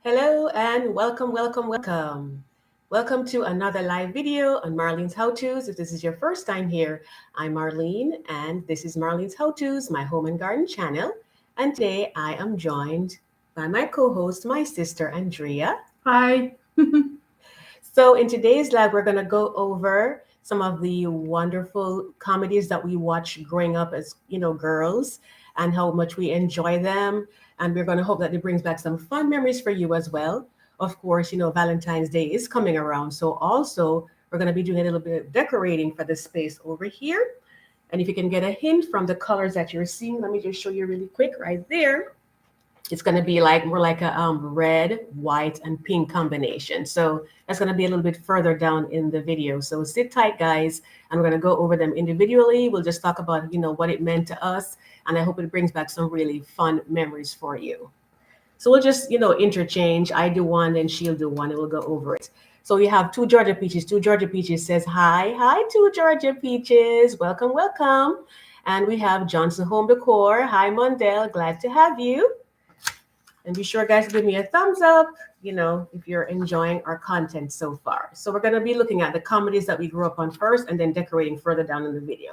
Hello and welcome, welcome, welcome. Welcome to another live video on Marlene's How To's. If this is your first time here, I'm Marlene and this is Marlene's How To's, my home and garden channel. And today I am joined by my co-host, my sister Andrea. Hi. So in today's live, we're going to go over some of the wonderful comedies that we watched growing up as, girls and how much we enjoy them. And we're going to hope that it brings back some fun memories for you as well. Of course, Valentine's Day is coming around. So also, we're going to be doing a little bit of decorating for the space over here. And if you can get a hint from the colors that you're seeing, let me just show you really quick right there. It's going to be like more like a red, white, and pink combination. So that's going to be a little bit further down in the video. So sit tight, guys, and we're going to go over them individually. We'll just talk about, what it meant to us, and I hope it brings back some really fun memories for you. So we'll just, interchange. I do one, and she'll do one, and we'll go over it. So we have two Georgia Peaches. Two Georgia Peaches says, hi, two Georgia Peaches. Welcome, welcome. And we have Johnson Home Decor. Hi, Mondale. Glad to have you. And be sure, guys, to give me a thumbs up, if you're enjoying our content so far. So we're going to be looking at the comedies that we grew up on first and then decorating further down in the video.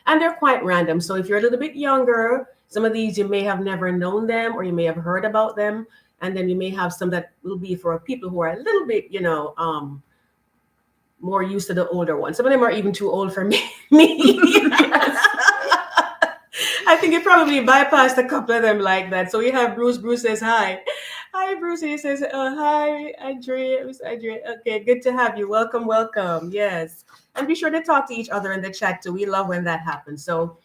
And they're quite random. So if you're a little bit younger, some of these you may have never known them or you may have heard about them. And then you may have some that will be for people who are a little bit, more used to the older ones. Some of them are even too old for me. I think it probably bypassed a couple of them like that. So we have Bruce. Bruce says hi. Hi, Bruce. He says, hi, Andrea. Okay, good to have you. Welcome, welcome. Yes. And be sure to talk to each other in the chat too. We love when that happens. So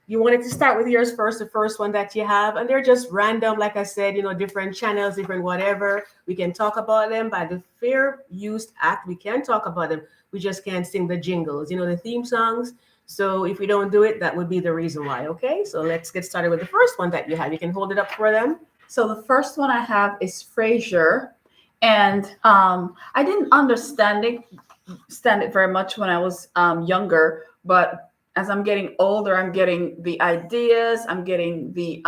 you wanted to start with yours first, the first one that you have. And they're just random, like I said, different channels, different whatever. We can talk about them by the Fair Use Act. We can talk about them. We just can't sing the jingles, the theme songs. So if we don't do it, that would be the reason why. Okay, so let's get started with the first one that you have. You can hold it up for them. So the first one I have is Frasier, and I didn't understand it very much when I was younger, but as I'm getting older, I'm getting the ideas. I'm getting the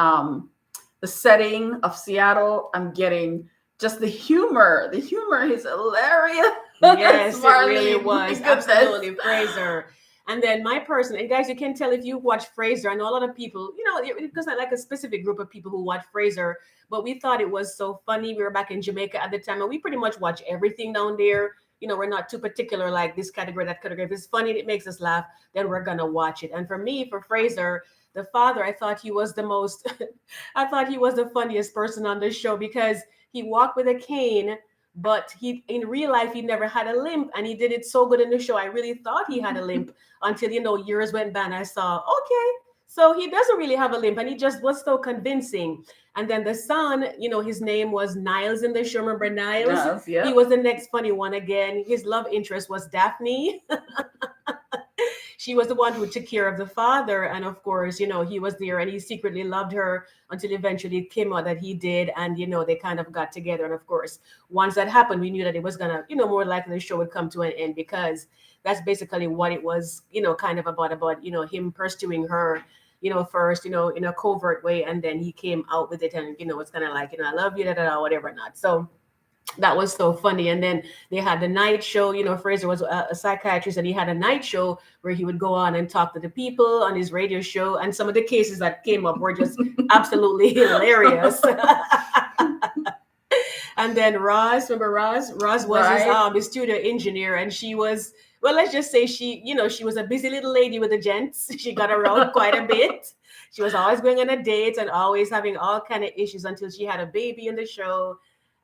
setting of Seattle. I'm getting just the humor. The humor is hilarious. Yes, it really was. Absolutely, Frasier. And then my person, and guys, you can tell if you watch Frasier. I know a lot of people, because not like a specific group of people who watch Frasier, but we thought it was so funny. We were back in Jamaica at the time, and we pretty much watch everything down there. We're not too particular, like this category, that category. If it's funny and it makes us laugh, then we're gonna watch it. And for me, for Frasier, the father, I thought he was the most, I thought he was the funniest person on the show because he walked with a cane. But he, in real life, he never had a limp, and he did it so good in the show. I really thought he had a limp until years went by, and I saw, okay, so he doesn't really have a limp, and he just was so convincing. And then the son, his name was Niles in the show. Remember Niles? Yes, yeah. He was the next funny one again. His love interest was Daphne. She was the one who took care of the father, and of course, he was there, and he secretly loved her until eventually it came out that he did, and they kind of got together. And of course, once that happened, we knew that it was gonna, more likely the show would come to an end because that's basically what it was, kind of about him pursuing her, first, in a covert way, and then he came out with it, and it's kind of like, I love you, whatever not. So that was so funny. And then they had the night show. Fraser was a psychiatrist, and he had a night show where he would go on and talk to the people on his radio show. And some of the cases that came up were just absolutely hilarious. And then Roz, remember Roz? Roz was his studio engineer, and she was, well, let's just say she was a busy little lady with the gents. She got around quite a bit. She was always going on a date and always having all kind of issues until she had a baby in the show.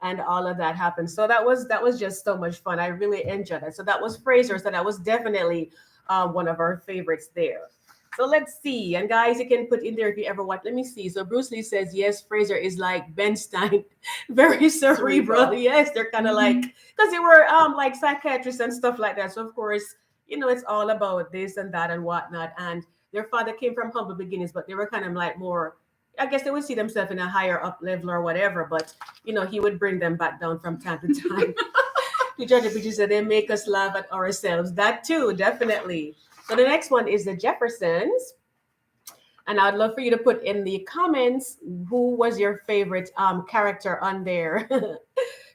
And all of that happened. So that was just so much fun. I really enjoyed it. So that was Frasier. So that was definitely one of our favorites there. So let's see. And guys, you can put in there if you ever watch. Let me see. So Bruce Lee says, yes, Frasier is like Ben Stein, very cerebral. Yes, they're kind of like, because they were like psychiatrists and stuff like that. So of course, it's all about this and that and whatnot. And their father came from humble beginnings, but they were kind of like more, I guess they would see themselves in a higher up level or whatever, but he would bring them back down from time to time. The Georgia Peaches said they make us laugh at ourselves. That too, definitely. So the next one is the Jeffersons. And I'd love for you to put in the comments who was your favorite character on there.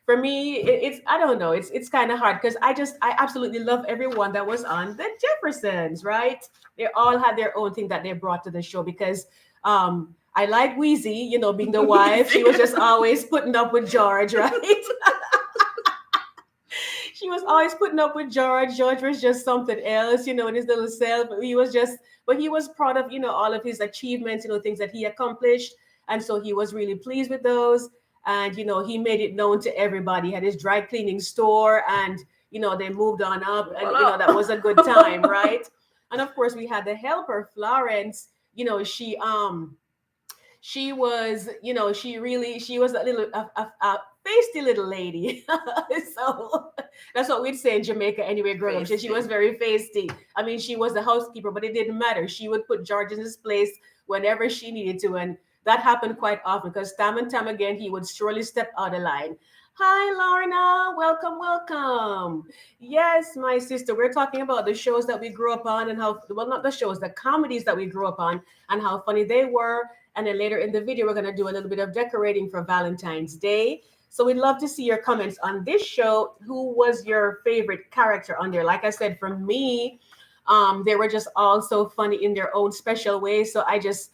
for me, it's I don't know. It's kind of hard because I absolutely love everyone that was on the Jeffersons, right? They all had their own thing that they brought to the show because I like Wheezy, being the wife. She was just always putting up with George, right? She was always putting up with George. George was just something else, in his little self. But he was proud of, all of his achievements, things that he accomplished. And so he was really pleased with those. And, he made it known to everybody. He had his dry cleaning store and, they moved on up. And, that was a good time, right? And of course, we had the helper, Florence. She was, she was a little, a feisty little lady. So that's what we'd say in Jamaica anyway, growing up. She was very feisty. I mean, she was the housekeeper, but it didn't matter. She would put George in his place whenever she needed to. And that happened quite often because time and time again, he would surely step out of line. Hi, Lorna. Welcome, welcome. Yes, my sister, we're talking about the shows that we grew up on and how, well, not the shows, the comedies that we grew up on and how funny they were. And then later in the video, we're going to do a little bit of decorating for Valentine's Day. So we'd love to see your comments on this show. Who was your favorite character on there? Like I said, for me, they were just all so funny in their own special way. So I just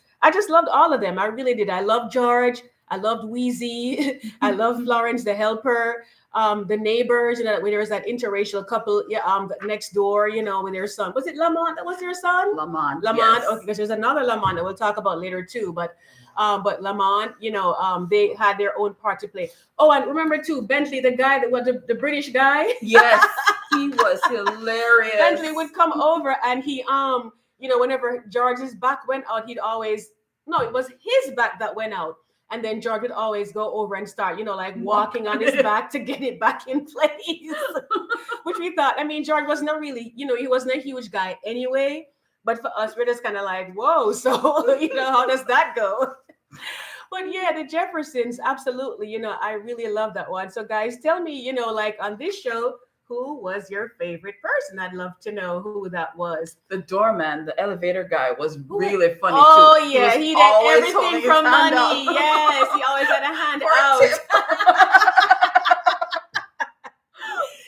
loved all of them. I really did. I loved George. I loved Wheezy. I loved Florence, the helper. The neighbors, when there was that interracial couple, next door, with their son. Was it Lamont that was their son? Lamont. Lamont, Yes. okay, because there's another Lamont that we'll talk about later too. But Lamont, they had their own part to play. Oh, and remember too, Bentley, the guy that was the British guy. Yes, he was hilarious. Bentley would come over and he, whenever George's back went out, he'd always, no, it was his back that went out. And then George would always go over and start, like walking on his back to get it back in place. Which we thought, I mean, George wasn't really, he wasn't a huge guy anyway. But for us, we're just kind of like, whoa. So, how does that go? But yeah, the Jeffersons, absolutely. I really love that one. So guys, tell me, like on this show, who was your favorite person? I'd love to know who that was. The doorman, the elevator guy, was really funny oh, too. Yeah, he did everything from money. Yes, he always had a hand out.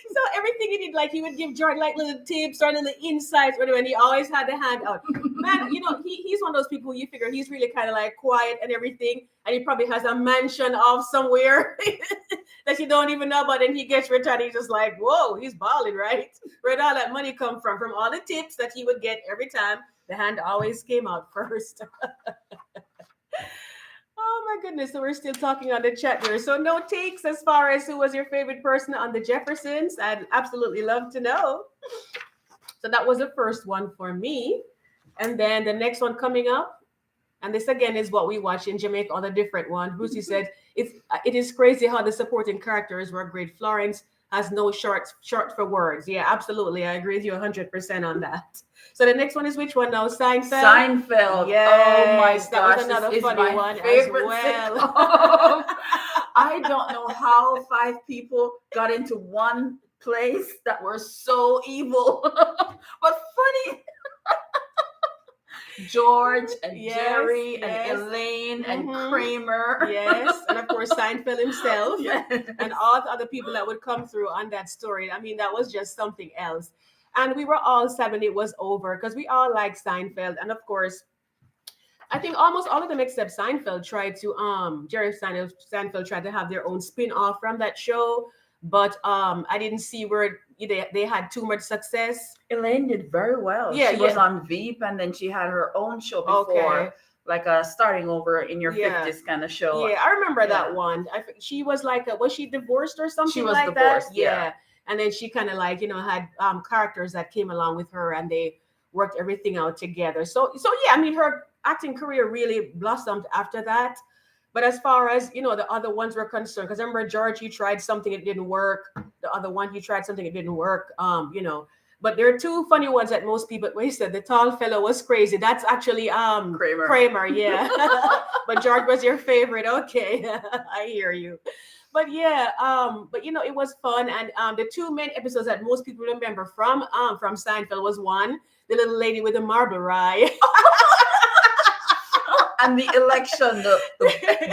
So everything he did, like he would give George like little tips or little insights, whatever, and he always had the hand out. Man, he's one of those people you figure he's really kind of like quiet and everything, and he probably has a mansion off somewhere that you don't even know about, and he gets retired. He's just like, whoa, he's balling, right? Where'd all that money come from? From all the tips that he would get every time. The hand always came out first. Oh my goodness. So we're still talking on the chat there. So no takes as far as who was your favorite person on the Jeffersons. I'd absolutely love to know. So that was the first one for me. And then the next one coming up, and this again is what we watch in Jamaica on a different one. Brucey said, it is crazy how the supporting characters were great. Florence has no short for words. Yeah, absolutely. I agree with you 100% on that. So the next one is which one now? Seinfeld? Seinfeld. Yes, oh my gosh. That was another funny one as well. I don't know how 5 people got into one place that were so evil, but funny. George and Jerry and Elaine and Kramer. Yes, and of course Seinfeld himself. Yes. And all the other people that would come through on that story. I mean, that was just something else. And we were all sad when it was over because we all like Seinfeld. And of course, I think almost all of them except Seinfeld tried to, Jerry Seinfeld tried to have their own spin-off from that show. But I didn't see where they had too much success. Elaine did very well. Yeah, she was on Veep, and then she had her own show before, like a starting over in your 50s kind of show. Yeah, I remember that one. She was like, was she divorced or something? She was like divorced. That? Yeah. And then she kind of like, had characters that came along with her, and they worked everything out together. So yeah, I mean, her acting career really blossomed after that. But as far as, the other ones were concerned, because I remember George, he tried something, it didn't work. The other one, he tried something, it didn't work. But there are 2 funny ones that most people, he said the tall fellow was crazy. That's actually Kramer, yeah. But George was your favorite. Okay, I hear you. But yeah, it was fun. And the 2 main episodes that most people remember from Seinfeld was one, the little lady with the marble rye. And the election, the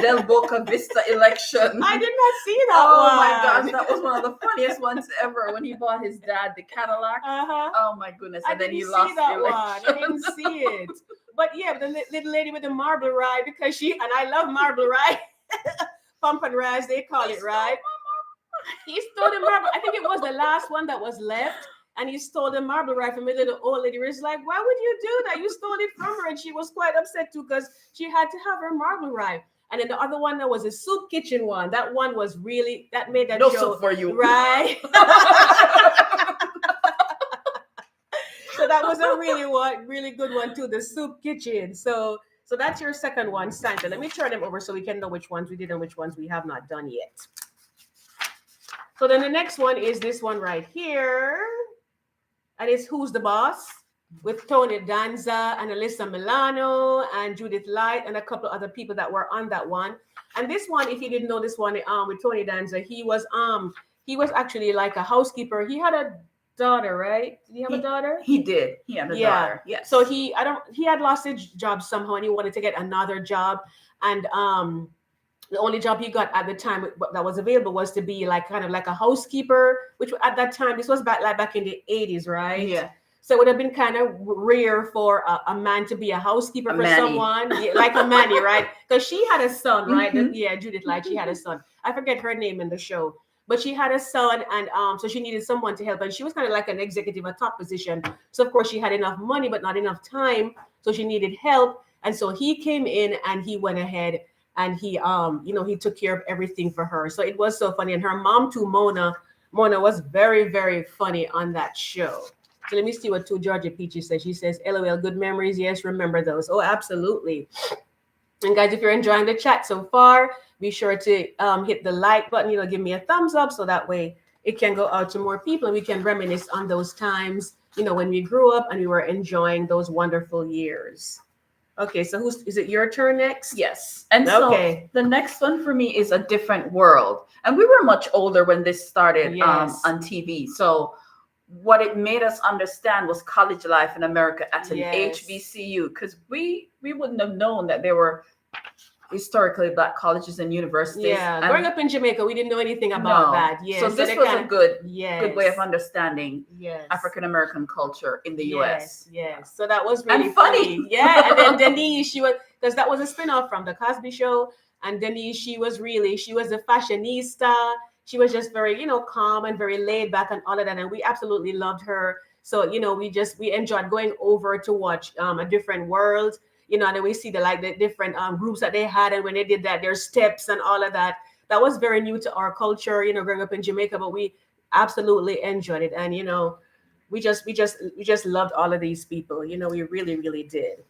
Del Boca Vista election. I did not see that Oh one. my gosh, that was one of the funniest ones ever when he bought his dad the Cadillac. Uh-huh. Oh my goodness. And I then didn't he see lost that the one. election. I didn't see it. But yeah, the little lady with the marble ride, because and I love marble ride. Pump and rise, they call it, right? He stole the marble. I think it was the last one that was left. And he stole the marble ride from a little old lady. It's like, why would you do that? You stole it from her. And she was quite upset too because she had to have her marble ride. And then the other one that was a soup kitchen one. That one was really, that made that No show. soup for you. Right. So that was a really good one too, the soup kitchen. So that's your second one, Santa. Let me turn them over so we can know which ones we did and which ones we have not done yet. So then the next one is this one right here. And it's Who's the Boss? With Tony Danza and Alyssa Milano and Judith Light and a couple of other people that were on that one. And this one, if you didn't know this one, with Tony Danza, he was actually like a housekeeper. He had a daughter, right? Did he have a daughter? He did. He had a daughter. Yes. So he had lost his job somehow and he wanted to get another job. And the only job he got at the time that was available was to be like kind of like a housekeeper, which at that time, this was back in the 80s, right? Yeah. So it would have been kind of rare for a man to be a housekeeper for someone, like a Manny, right? Because she had a son, right? Mm-hmm. Judith Light, she had a son. I forget her name in the show. But she had a son, and so she needed someone to help. And she was kind of like an executive, a top position. So, of course, she had enough money, but not enough time. So she needed help. And so he came in and he went ahead and he took care of everything for her. So it was so funny. And her mom too, Mona was very, very funny on that show. So let me see what Georgia Peachy says. She says, LOL, good memories. Yes, remember those. Oh, absolutely. And guys, if you're enjoying the chat so far, be sure to hit the like button, give me a thumbs up so that way it can go out to more people and we can reminisce on those times, when we grew up and we were enjoying those wonderful years. Okay, so is it your turn next? Yes. And so the next one for me is A Different World. And we were much older when this started on TV. So what it made us understand was college life in America at an HBCU, because we wouldn't have known that there were historically Black colleges and universities. Yeah, growing up in Jamaica, we didn't know anything about that. Yeah, so this was a good way of understanding African American culture in the U.S. Yes, so that was really funny. Yeah, and then Denise, because that was a spinoff from the Cosby Show, and Denise, she was a fashionista. She was just very, calm and very laid back and all of that, and we absolutely loved her. So we enjoyed going over to watch A Different World. And then we see the different groups that they had, and when they did that, their steps and all of that. That was very new to our culture, growing up in Jamaica, but we absolutely enjoyed it. And we just loved all of these people. We really, really did.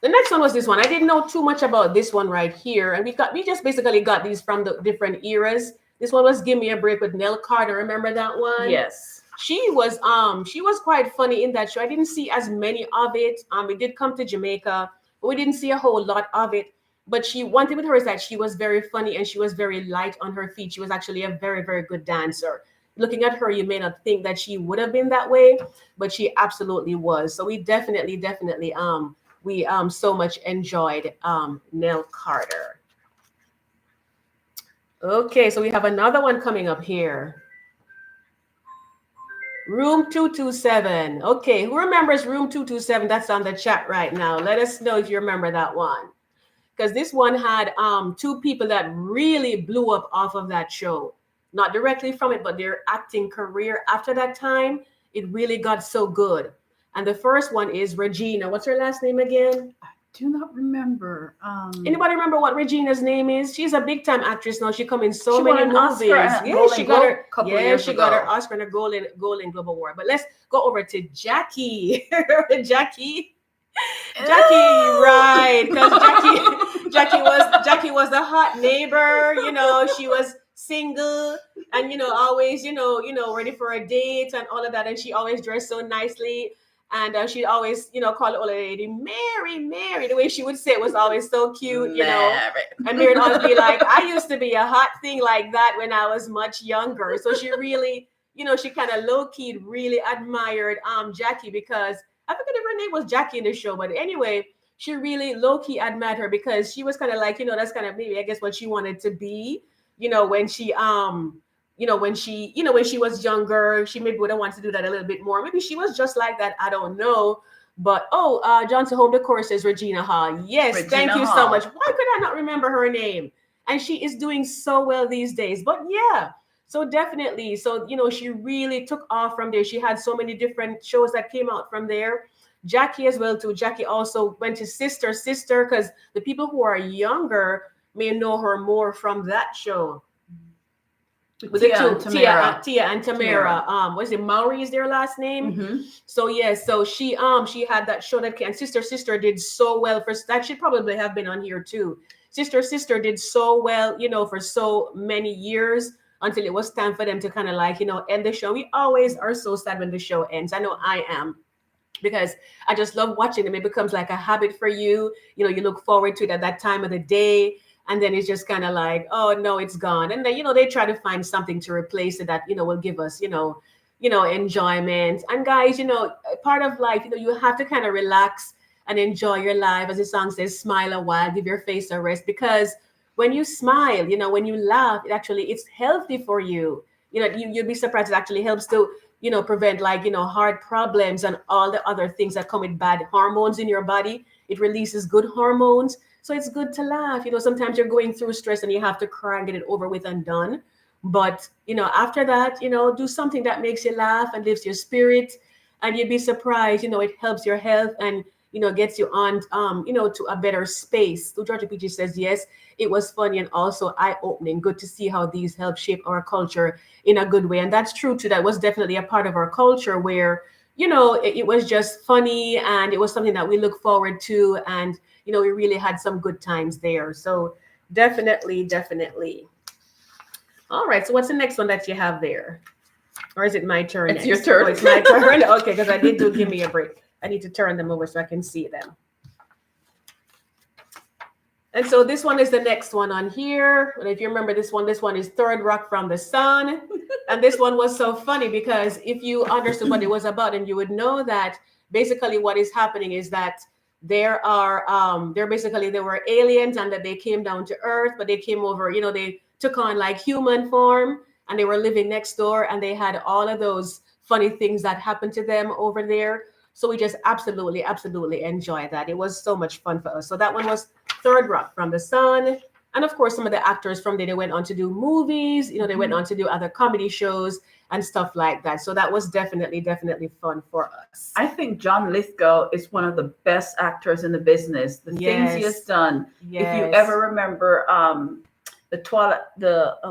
The next one was this one. I didn't know too much about this one right here, and we just basically got these from the different eras. This one was Give Me a Break with Nell Carter. Remember that one? Yes. She was quite funny in that show. I didn't see as many of it. We did come to Jamaica, but we didn't see a whole lot of it. But one thing with her is that she was very funny and she was very light on her feet. She was actually a very, very good dancer. Looking at her, you may not think that she would have been that way, but she absolutely was. So we definitely so much enjoyed Nell Carter. Okay, so we have another one coming up here. Room 227. Okay, who remembers Room 227? That's on the chat right now. Let us know if you remember that one. Because this one had two people that really blew up off of that show. Not directly from it, but their acting career after that time, it really got so good. And the first one is Regina. What's her last name again? Do not remember. Anybody remember what Regina's name is? She's a big time actress now. She come in so many movies. She got her Oscar and a Golden Globe Award. But let's go over to Jackie. Jackie, right? Because Jackie was the hot neighbor. She was single and always ready for a date and all of that. And she always dressed so nicely. And she'd always, call the old lady Mary. The way she would say it was always so cute, And Mary would always be like, I used to be a hot thing like that when I was much younger. So she really, she kind of low-key really admired Jackie, because I forget if her name was Jackie in the show. But anyway, she really low key admired her because she was kind of like, that's kind of maybe I guess what she wanted to be, when she when she was younger, she maybe would have wanted to do that a little bit more. Maybe she was just like that. I don't know. But Johnson Home Decor says Regina Hall. Yes, thank Regina you so much. Hall. Why could I not remember her name? And she is doing so well these days. But yeah, so definitely. So, she really took off from there. She had so many different shows that came out from there. Jackie as well too. Jackie also went to Sister, because the people who are younger may know her more from that show with the Tia and two Tamara. Tia and Tamara. Was it Maori is their last name? Mm-hmm. So yes, so she had that show that and Sister did so well for that should probably have been on here too. Sister did so well, for so many years until it was time for them to kind of like, end the show. We always are so sad when the show ends. I know I am because I just love watching them. It becomes like a habit for you. You look forward to it at that time of the day. And then it's just kind of like, oh no, it's gone. And then, they try to find something to replace it that, will give us, enjoyment. And guys, part of life, you have to kind of relax and enjoy your life. As the song says, smile a while, give your face a rest. Because when you smile, when you laugh, it's healthy for you. You'd be surprised. It actually helps to prevent like heart problems and all the other things that come with bad hormones in your body. It releases good hormones, so it's good to laugh. Sometimes you're going through stress and you have to cry and get it over with and done. But after that, do something that makes you laugh and lifts your spirit, and you'd be surprised. It helps your health and gets you on to a better space. So Georgia Peachy says yes, it was funny and also eye-opening. Good to see how these help shape our culture in a good way. And that's true too. That was definitely a part of our culture where it was just funny and it was something that we look forward to, and we really had some good times there. So definitely. All right, so what's the next one that you have there? Or is it my turn It's next? your turn. Oh, it's my turn. Okay, because I did do give me a break. I need to turn them over so I can see them. And so this one is the next one on here. And if you remember this one is Third Rock from the Sun. And this one was so funny because if you understood what it was about, and you would know that basically what is happening is that there were aliens and that they came down to Earth, but they came over, they took on like human form and they were living next door, and they had all of those funny things that happened to them over there. So we just absolutely enjoyed that. It was so much fun for us. So that one was Third Rock from the Sun. And of course, some of the actors from there, they went on to do movies, they went on to do other comedy shows and stuff like that. So that was definitely fun for us. I think John Lithgow is one of the best actors in the business. The things he has done. Yes. If you ever remember oh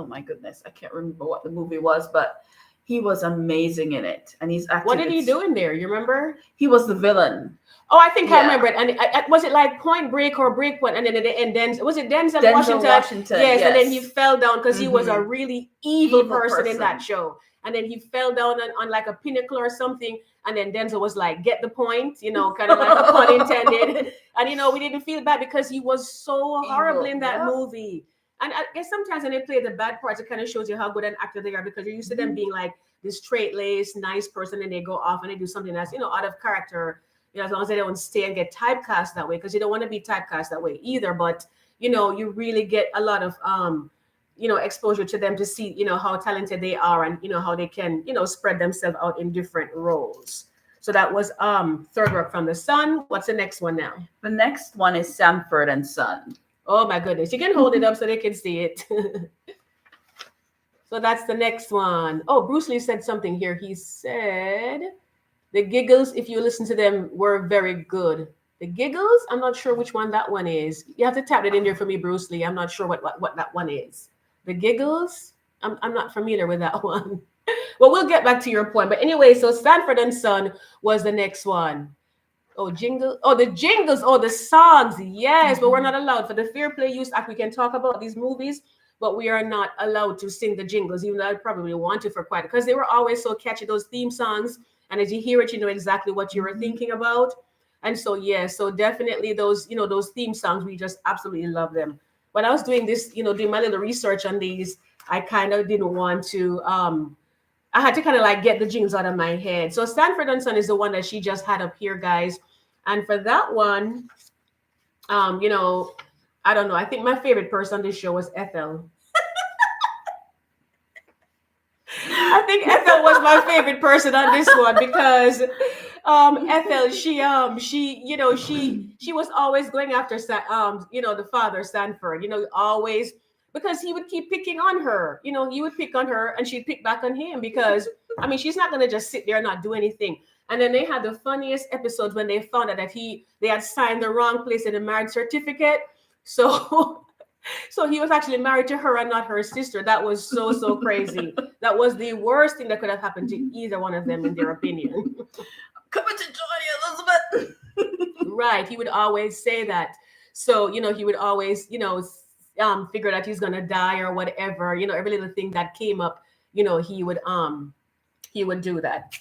my goodness, I can't remember what the movie was, but he was amazing in it. And he's acting. What did he do in there? You remember? He was the villain. Oh, I think I remember it. And was it like Point Break or Breakpoint? And then at the end, was it Denzel Washington? Yes, and then he fell down because he was a really evil person in that show. And then he fell down on like a pinnacle or something. And then Denzel was like, get the point, kind of like a pun intended. And, we didn't feel bad because he was so horrible in that movie. And I guess sometimes when they play the bad parts, it kind of shows you how good an actor they are, because you're used to them being like this straight-laced, nice person, and they go off and they do something that's, out of character. As long as they don't stay and get typecast that way, because you don't want to be typecast that way either. But, you really get a lot of, exposure to them to see, how talented they are and, how they can, spread themselves out in different roles. So that was Third Rock from the Sun. What's the next one now? The next one is Sanford and Son. Oh my goodness. You can hold it up so they can see it. So that's the next one. Oh, Bruce Lee said something here. He said the giggles, if you listen to them, were very good. The giggles, I'm not sure which one that one is. You have to tap it in there for me, Bruce Lee. I'm not sure what that one is. The giggles, I'm not familiar with that one. Well, we'll get back to your point. But anyway, so Sanford and Son was the next one. Oh, jingle. Oh, the jingles. Oh, the songs. Yes, but we're not allowed. For the Fair Play Use Act, we can talk about these movies, but we are not allowed to sing the jingles, even though I probably want to for quite, because they were always so catchy, those theme songs. And as you hear it, you know exactly what you were thinking about. And so, yeah, so definitely those, those theme songs, we just absolutely love them. When I was doing this, doing my little research on these, I kind of didn't want to, I had to kind of like get the jingles out of my head. So Sanford and Son is the one that she just had up here, guys. And for that one, You know, I don't know. I think my favorite person on this show was Ethel. I think Ethel was my favorite person on this one because Ethel, she was always going after the father Sanford, always, because he would keep picking on her. He would pick on her and she'd pick back on him because I mean she's not gonna just sit there and not do anything. And then they had the funniest episodes when they found out that they had signed the wrong place in the marriage certificate. So so he was actually married to her and not her sister. That was so crazy. That was the worst thing that could have happened to either one of them, in their opinion. Coming to join you, Elizabeth. Right. He would always say that. So, he would always, figure that he's gonna die or whatever. Every little thing that came up, he would do that.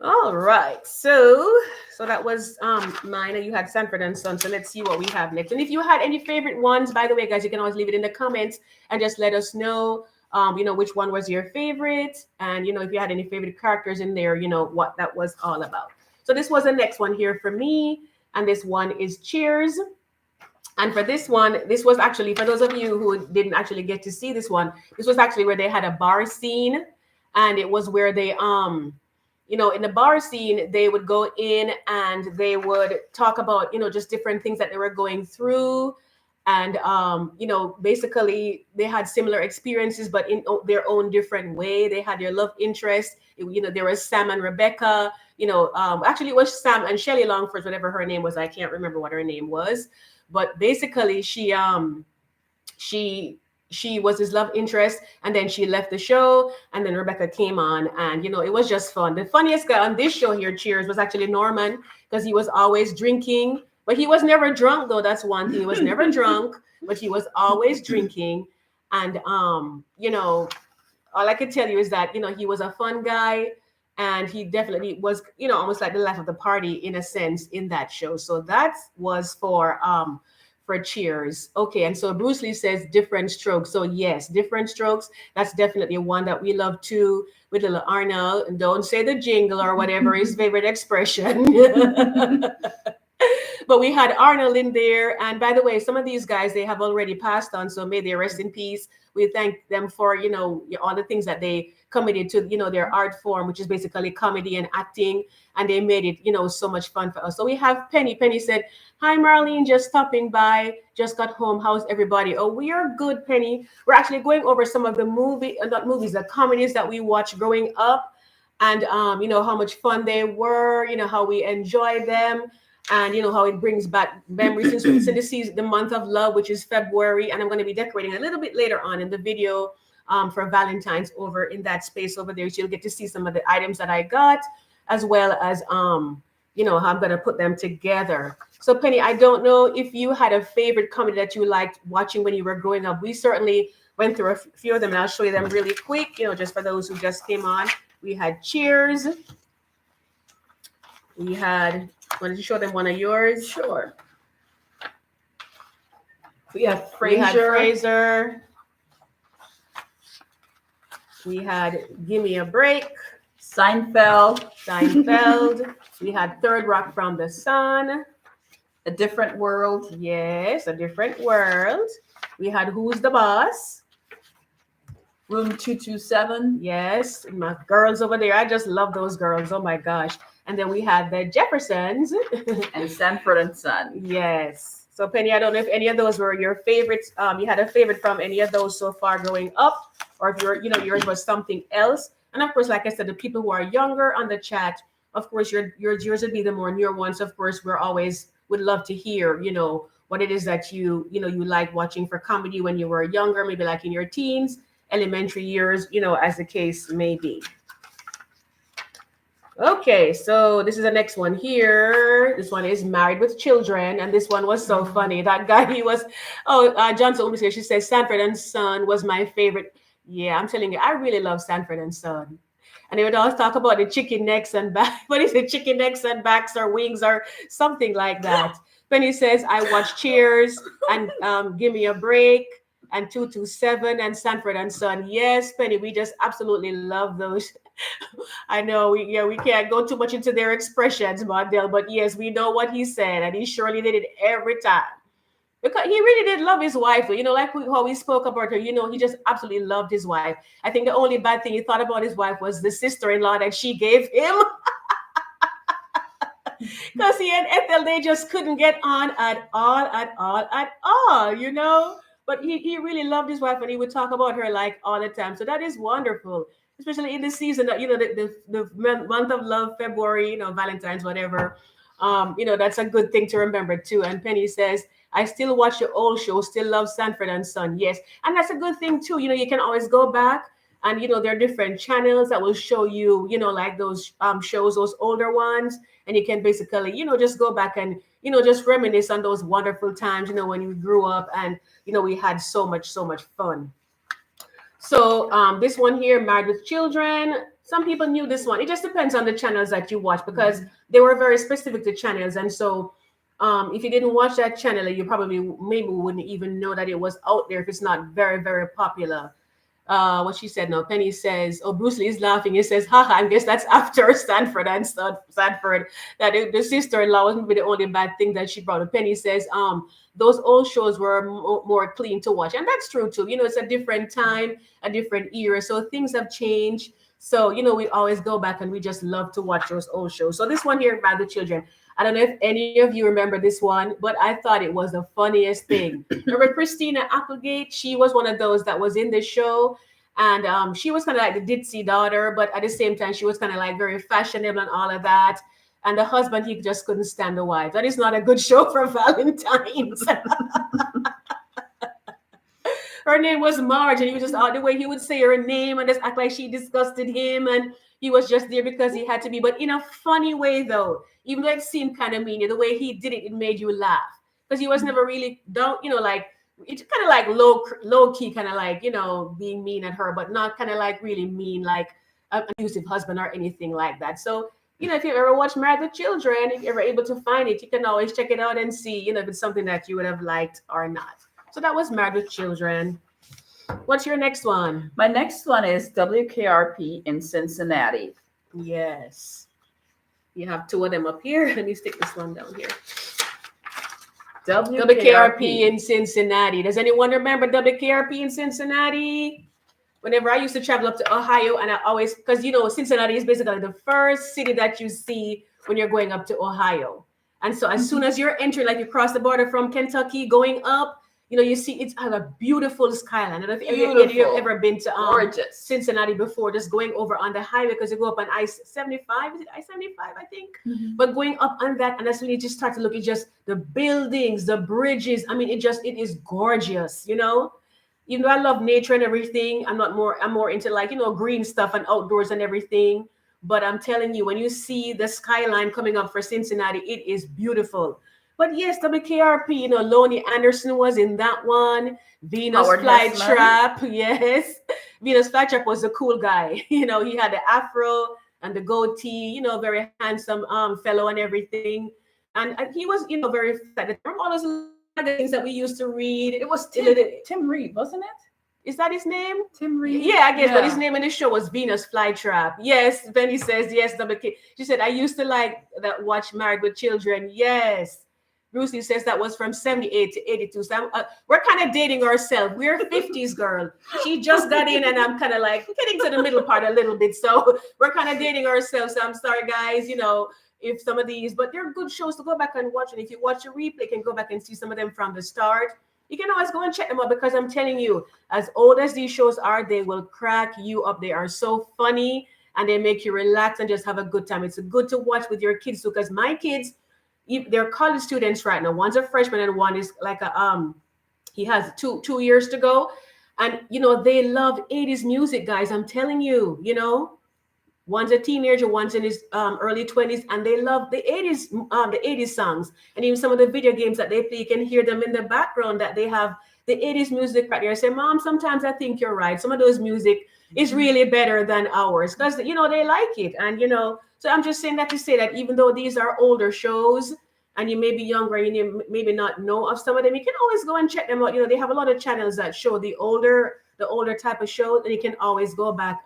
All right. So that was mine, and you had Sanford and Son. So let's see what we have next. And if you had any favorite ones, by the way, guys, you can always leave it in the comments and just let us know. Which one was your favorite, and if you had any favorite characters in there, what that was all about. So this was the next one here for me, and this one is Cheers. And for this one, this was actually, for those of you who didn't actually get to see this one, this was actually where they had a bar scene, and it was where they in the bar scene, they would go in and they would talk about, just different things that they were going through. And, basically they had similar experiences, but in their own different way. They had their love interest. There was Sam and Rebecca, actually it was Sam and Shelley Longford, whatever her name was. I can't remember what her name was. But basically she was his love interest, and then she left the show, and then Rebecca came on, and it was just fun. The funniest guy on this show here, Cheers, was actually Norman, because he was always drinking, but he was never drunk, though. That's one thing. He was never drunk, but he was always drinking. And all I could tell you is that he was a fun guy, and he definitely was almost like the life of the party in a sense in that show. So that was for Cheers. Okay, and so Bruce Lee says Different Strokes. So yes, Different Strokes. That's definitely one that we love too, with little Arnold. And don't say the jingle or whatever his favorite expression. But we had Arnold in there. And by the way, some of these guys, they have already passed on, so may they rest in peace. We thank them for all the things that they committed to their art form, which is basically comedy and acting, and they made it so much fun for us. So we have Penny said, hi Marlene, just stopping by, just got home, how's everybody? Oh, we are good, Penny. We're actually going over some of the the comedies that we watched growing up, and how much fun they were, how we enjoyed them, and how it brings back memories, since it's in the month of love, which is February. And I'm going to be decorating a little bit later on in the video for Valentines over in that space over there. So you'll get to see some of the items that I got, as well as how I'm going to put them together. So Penny, I don't know if you had a favorite comedy that you liked watching when you were growing up. We certainly went through a few of them, and I'll show you them really quick, just for those who just came on. We had Cheers. We had, wanted to show them one of yours? Sure. We had Frasier. We had Gimme a Break. Seinfeld. We had Third Rock from the Sun. A Different World. Yes, A Different World. We had Who's the Boss? Room 227. Yes, my girls over there. I just love those girls. Oh my gosh. And then we had the Jeffersons. And Sanford and Son. Yes. So Penny, I don't know if any of those were your favorites. You had a favorite from any of those so far growing up, or if yours was something else. And of course, like I said, the people who are younger on the chat, of course, yours would be the more newer ones. Of course, would love to hear, what it is that you like watching for comedy when you were younger, maybe like in your teens, elementary years, as the case may be. Okay, so this is the next one here. This one is Married with Children, and this one was so funny. That guy, Johnson, she says Sanford and Son was my favorite. Yeah, I'm telling you, I really love Sanford and Son. And they would always talk about the chicken necks and back. What is it? Chicken necks and backs or wings or something like that. Penny says, I watch Cheers and Give Me a Break and 227 and Sanford and Son. Yes, Penny, we just absolutely love those I know we can't go too much into their expressions, Mondale, but yes, we know what he said, and he surely did it every time. Because he really did love his wife, like how we spoke about her. He just absolutely loved his wife. I think the only bad thing he thought about his wife was the sister-in-law that she gave him. Because he and Ethel, they just couldn't get on at all, at all, at all. But he really loved his wife and he would talk about her like all the time. So that is wonderful, especially in the season that, the month of love, February, Valentine's, whatever. That's a good thing to remember too. And Penny says, I still watch the old show, still love Sanford and Son. Yes. And that's a good thing too. You can always go back and, there are different channels that will show you, like those shows, those older ones, and you can basically just go back and just reminisce on those wonderful times when you grew up, and we had so much fun. So this one here, Married with Children, some people knew this one. It just depends on the channels that you watch, because they were very specific to channels. And so if you didn't watch that channel, you probably maybe wouldn't even know that it was out there if it's not very, very popular. What she said now, Penny says, oh, Bruce Lee is laughing. He says, haha, I guess that's after Stanford and Stanford, that the sister-in-law wasn't the only bad thing that she brought up. Penny says, those old shows were more clean to watch. And that's true too. It's a different time, a different era. So things have changed. So, we always go back and we just love to watch those old shows. So this one here, By the Children, I don't know if any of you remember this one, but I thought it was the funniest thing. Remember Christina Applegate? She was one of those that was in the show. And she was kind of like the ditzy daughter, but at the same time, she was kind of like very fashionable and all of that. And the husband, he just couldn't stand the wife. That is not a good show for Valentine's. Her name was Marge, and he was just the way he would say her name and just act like she disgusted him, and he was just there because he had to be, but in a funny way though. Even though it seemed kind of mean, the way he did it, it made you laugh because he was never really don't like it's kind of like low key, kind of like being mean at her, but not kind of like really mean like an abusive husband or anything like that. So if you ever watch Married with Children, if you're ever able to find it, you can always check it out and see if it's something that you would have liked or not. So that was Married with Children. What's your next one? My next one is WKRP in Cincinnati. Yes. You have two of them up here. Let me stick this one down here. WKRP in Cincinnati. Does anyone remember WKRP in Cincinnati? Whenever I used to travel up to Ohio, and I always, because Cincinnati is basically the first city that you see when you're going up to Ohio. And so as soon as you're entering, like you cross the border from Kentucky going up, you see it's a beautiful skyline. I don't know if you've ever been to Cincinnati before, just going over on the highway, because you go up on I-75. Is it I-75, I think? Mm-hmm. But going up on that, and that's when you just start to look at just the buildings, the bridges. I mean, it is gorgeous, Even though I love nature and everything, I'm more into like, green stuff and outdoors and everything. But I'm telling you, when you see the skyline coming up for Cincinnati, it is beautiful. But yes, WKRP, Lonnie Anderson was in that one. Venus Flytrap, yes. Venus Flytrap was a cool guy. He had the afro and the goatee, very handsome fellow and everything. And he was, very fat. Remember all those magazines that we used to read? It was Tim Reed, wasn't it? Is that his name? Tim Reed? Yeah, I guess, but his name in the show was Venus Flytrap. Yes, Benny says, yes, WK. She said, I used to like that watch Married with Children. Yes. Brucey says that was from 78 to 82. So we're kind of dating ourselves. We're 50s girl. She just got in and I'm kind of like getting to the middle part a little bit. So we're kind of dating ourselves. So I'm sorry, guys, if some of these, but they're good shows to go back and watch. And if you watch a replay, you can go back and see some of them from the start. You can always go and check them out, because I'm telling you, as old as these shows are, they will crack you up. They are so funny and they make you relax and just have a good time. It's good to watch with your kids too, because my kids, they're college students right now. One's a freshman and one is like he has two years to go. And, they love 80s music, guys. I'm telling you, one's a teenager, one's in his early 20s, and they love the 80s songs. And even some of the video games that they play, you can hear them in the background that they have the 80s music right there. I say, Mom, sometimes I think you're right. Some of those music is really better than ours, because, they like it. And, so I'm just saying that to say that even though these are older shows and you may be younger, you maybe not know of some of them, you can always go and check them out. They have a lot of channels that show the older type of shows, and you can always go back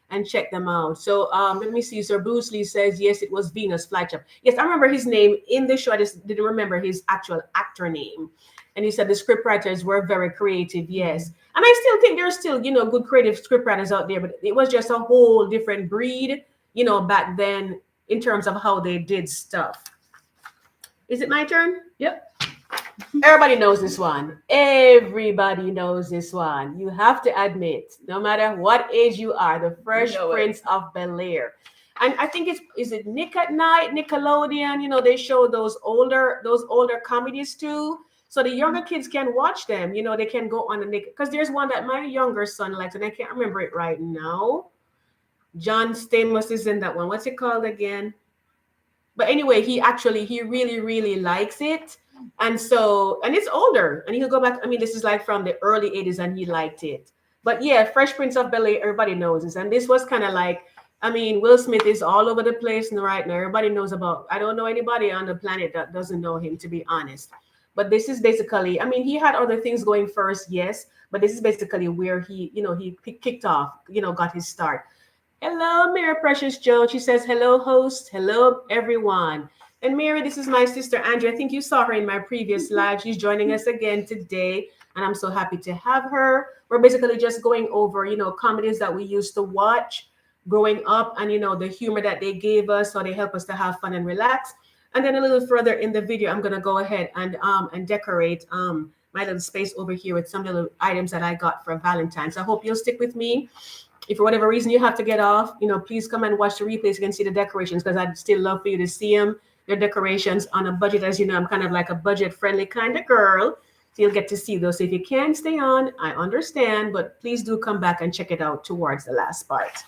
and check them out. So let me see. So Bruce Lee says yes, it was Venus Flytrap. Yes, I remember his name in the show. I just didn't remember his actual actor name. And he said the script writers were very creative. Yes, and I still think there's still good creative script writers out there, but it was just a whole different breed, back then in terms of how they did stuff. Is it my turn? Yep. Everybody knows this one. Everybody knows this one. You have to admit, no matter what age you are, the Fresh Prince of Bel-Air. And I think is it Nick at Night, Nickelodeon, they show those older comedies too. So the younger kids can watch them, they can go on the Nick, because there's one that my younger son likes, and I can't remember it right now. John Stamos is in that one. What's it called again? But anyway, he really, really likes it. And so, and it's older, and he'll go back. I mean, this is like from the early 80s, and he liked it. But yeah, Fresh Prince of Bel-Air, everybody knows this. And this was kind of like, I mean, Will Smith is all over the place right now. Everybody knows about, I don't know anybody on the planet that doesn't know him, to be honest. But this is basically, I mean, he had other things going first, yes, but this is basically where he kicked off, got his start. Hello, Mary Precious Joe. She says, hello, host. Hello, everyone. And Mary, this is my sister, Andrea. I think you saw her in my previous live. She's joining us again today, and I'm so happy to have her. We're basically just going over, comedies that we used to watch growing up, and, the humor that they gave us, so they help us to have fun and relax. And then a little further in the video, I'm going to go ahead and decorate my little space over here with some little items that I got for Valentines. I hope you'll stick with me. If for whatever reason you have to get off, please come and watch the replays. You can see the decorations, because I'd still love for you to see them. They're decorations on a budget. As you know, I'm kind of like a budget-friendly kind of girl. So you'll get to see those. So if you can't stay on, I understand. But please do come back and check it out towards the last part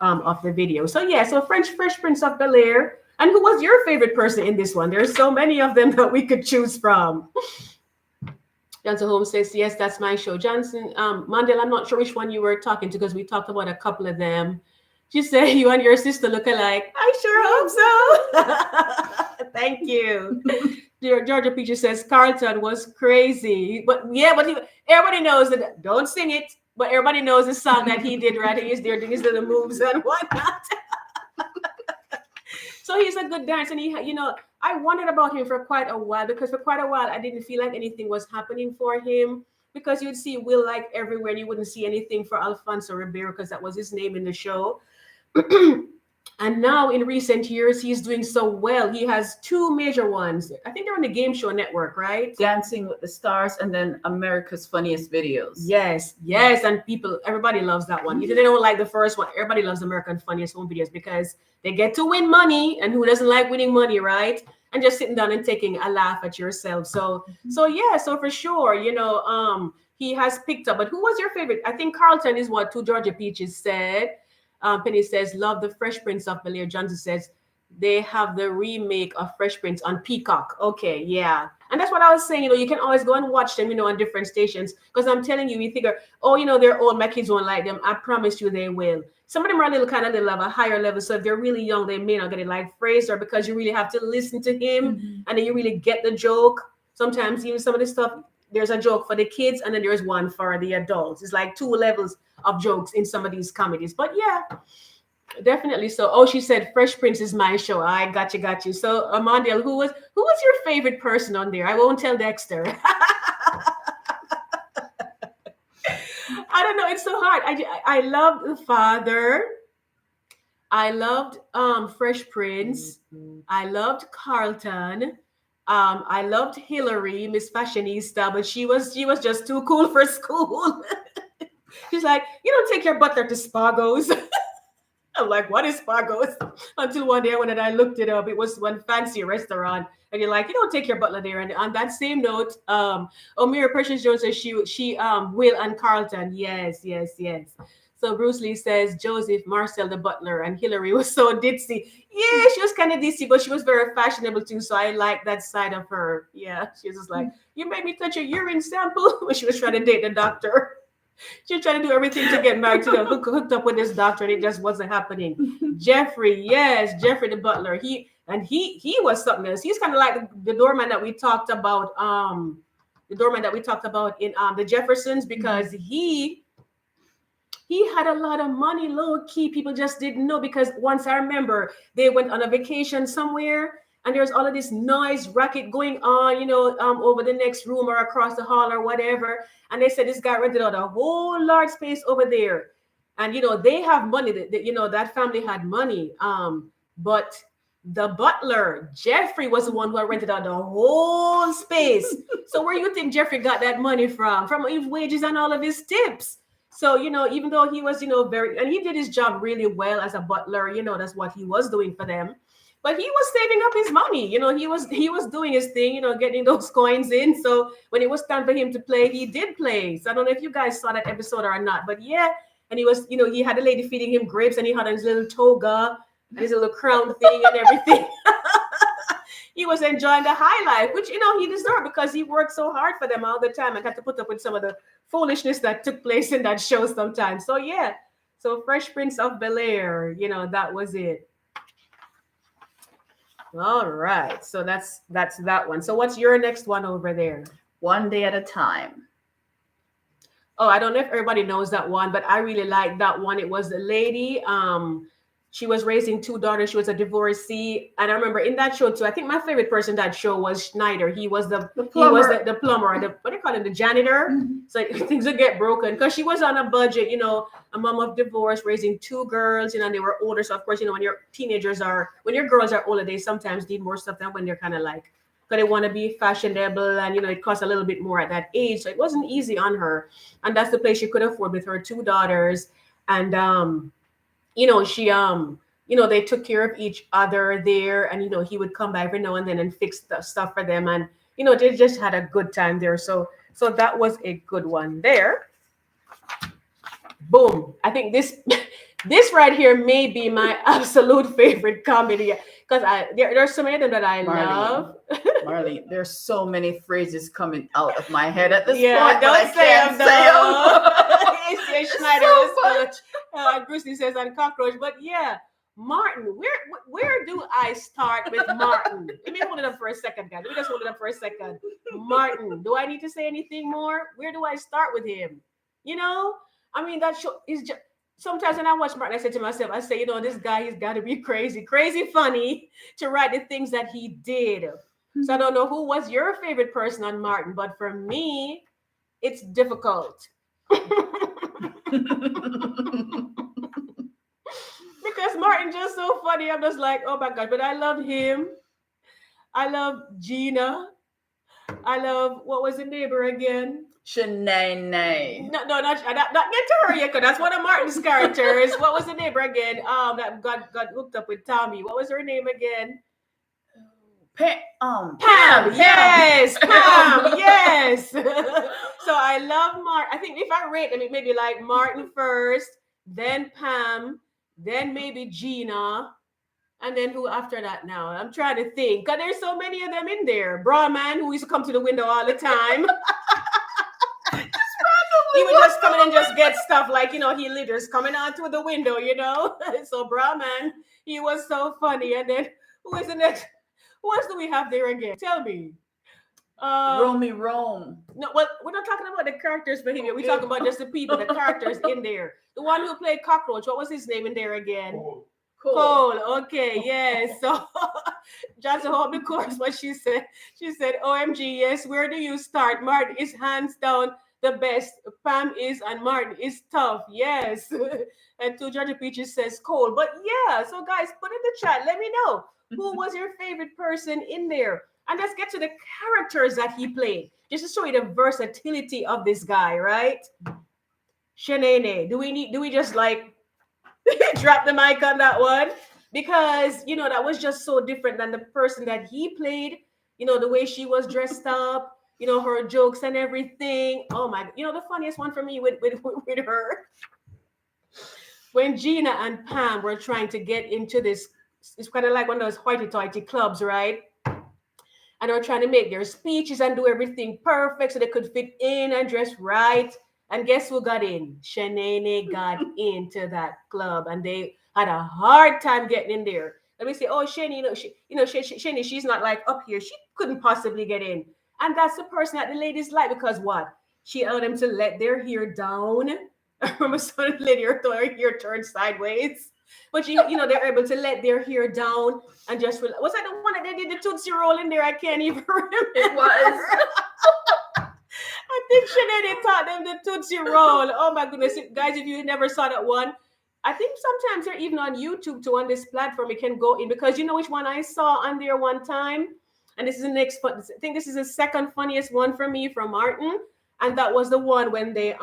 of the video. So yeah, so Fresh Prince of Bel-Air. And who was your favorite person in this one? There's so many of them that we could choose from. Johnson Holmes says, yes, that's my show. Johnson, Mandel, I'm not sure which one you were talking to, because we talked about a couple of them. She said, you and your sister look alike. I sure hope so. Thank you. Georgia Peaches says, Carlton was crazy. But yeah, everybody knows that, don't sing it, but everybody knows the song that he did, right? He's there doing his little moves and whatnot. So he's a good dancer, and I wondered about him for quite a while, because for quite a while I didn't feel like anything was happening for him, because you'd see Will like everywhere, and you wouldn't see anything for Alfonso Ribeiro, because that was his name in the show. And now in recent years, he's doing so well. He has two major ones. I think they're on the Game Show Network, right? Dancing with the Stars, and then America's Funniest Videos. Yes. And everybody loves that one. Even they don't like the first one, everybody loves American Funniest Home Videos, because they get to win money, and who doesn't like winning money, right? And just sitting down and taking a laugh at yourself. So for sure, he has picked up. But who was your favorite? I think Carlton is what Georgia Peaches said. Penny says, love the Fresh Prince of Bel-Air. Johnson says, they have the remake of Fresh Prince on Peacock. Okay, yeah. And that's what I was saying. You can always go and watch them, on different stations. Because I'm telling you, we figure, they're old, my kids won't like them. I promise you they will. Some of them are little of a higher level. So if they're really young, they may not get it, like Fraser, because you really have to listen to him. And then you really get the joke. Sometimes even some of the stuff, there's a joke for the kids, and then there's one for the adults. It's like two levels of jokes in some of these comedies. But yeah, definitely. So, she said Fresh Prince is my show. I got you. So, Amandel, who was your favorite person on there? I won't tell Dexter. I don't know. It's so hard. I loved the father. I loved Fresh Prince. I loved Carlton. I loved Hillary, Miss Fashionista, but she was just too cool for school. She's like, you don't take your butler to Spargo's. I'm like, what is Spargo's? Until one day when I looked it up, it was one fancy restaurant. And you're like, you don't take your butler there. And on that same note, Mira Precious Jones says she Will and Carlton. Yes. So Bruce Lee says Joseph, Marcel the butler, and Hillary was so ditzy. Yeah, she was kind of ditzy, but she was very fashionable too. So I like that side of her. Yeah, she was just like, you made me touch a urine sample when she was trying to date the doctor. She was trying to do everything to get married to them, hooked up with this doctor, and it just wasn't happening. Jeffrey the butler. He was something else. He's kind of like the doorman that we talked about. In the Jeffersons, because he He had a lot of money, low key. People just didn't know because once I remember they went on a vacation somewhere and there's all of this noise, racket going on, over the next room or across the hall or whatever. And they said this guy rented out a whole large space over there. And they have money. That family had money. But the butler, Jeffrey, was the one who had rented out the whole space. So where you think Jeffrey got that money from? From his wages and all of his tips. So, even though he was, very, and he did his job really well as a butler, that's what he was doing for them. But he was saving up his money, he was doing his thing, getting those coins in. So when it was time for him to play, he did play. So I don't know if you guys saw that episode or not, but yeah. And he was, he had a lady feeding him grapes and he had his little toga and his little crown thing and everything. He was enjoying the high life, which, he deserved because he worked so hard for them all the time and had to put up with some of the foolishness that took place in that show sometimes. So, yeah. So, Fresh Prince of Bel-Air, that was it. All right. So, that's that one. So, what's your next one over there? One Day at a Time. Oh, I don't know if everybody knows that one, but I really like that one. It was a lady. She was raising two daughters. She was a divorcee, and I remember in that show too. I think my favorite person in that show was Schneider. He was the plumber. He was the plumber. What do you call him? The janitor. Mm-hmm. So things would get broken because she was on a budget. A mom of divorce, raising two girls. And they were older. So of course, when your when your girls are older, they sometimes need more stuff than when they're kind of like, because they want to be fashionable, and it costs a little bit more at that age. So it wasn't easy on her, and that's the place she could afford with her two daughters, and she they took care of each other there, and he would come by every now and then and fix the stuff for them, and they just had a good time there. So that was a good one there. Boom. I think this this right here may be my absolute favorite comedy because there's so many of them that I love. Marley, there's so many phrases coming out of my head at this point. Yeah, don't say them though. Schneider was good. Brucey says on cockroach, but yeah, Martin. Where do I start with Martin? Let me hold it up for a second, guys. Let me just hold it up for a second. Martin. Do I need to say anything more? Where do I start with him? That show is just. Sometimes when I watch Martin, I say to myself, this guy, he's got to be crazy funny to write the things that he did. So I don't know who was your favorite person on Martin, but for me, it's difficult. Because Martin's just so funny. I'm just like, oh my God, but I love him. I love Gina. I love, what was the neighbor again? Shanae. No, not get to her yet, because that's one of Martin's characters. What was the neighbor again? That got hooked up with Tommy. What was her name again? Pam. Yes, Pam. Yes. So I love Martin. I think if I rate them, maybe like Martin first, then Pam, then maybe Gina, and then who after that now? I'm trying to think. Because there's so many of them in there. Brahman, who used to come to the window all the time. He would just come in and just get stuff like, he lived just coming out through the window, So Brahman, he was so funny. And then who is the next? Who else do we have there again? Tell me. Romy Rome. No, well, we're not talking about the characters for him here. We're talking about just the people, the characters in there. The one who played Cockroach, what was his name in there again? Cole. Okay, yes. So just to hold the course, what she said, OMG, yes, where do you start? Martin is hands down the best. Pam is, and Martin is tough. Yes. And to Georgia Peaches says Cole. But yeah, so guys, put in the chat. Let me know who was your favorite person in there. And let's get to the characters that he played. Just to show you the versatility of this guy, right? Shanae, do we just like drop the mic on that one? Because, that was just so different than the person that he played. The way she was dressed up, her jokes and everything. Oh my, the funniest one for me with her, when Gina and Pam were trying to get into this, it's kind of like one of those hoity-toity clubs, right? And they were trying to make their speeches and do everything perfect so they could fit in and dress right. And guess who got in? Shanae got into that club, and they had a hard time getting in there. Let me say, oh, Shani, Shani, she's not like up here. She couldn't possibly get in. And that's the person that the ladies like, because what? She allowed them to let their hair down. I remember some lady, her hair turned sideways. But they're able to let their hair down and just was that the one that they did the Tootsie Roll in there? I can't even It remember. was. I think Sinead taught them the Tootsie Roll. Oh my goodness, guys! If you never saw that one, I think sometimes they're even on YouTube too. On this platform, you can go in because you know which one I saw on there one time, and this is the next fun. I think this is the second funniest one for me from Martin, and that was the one when they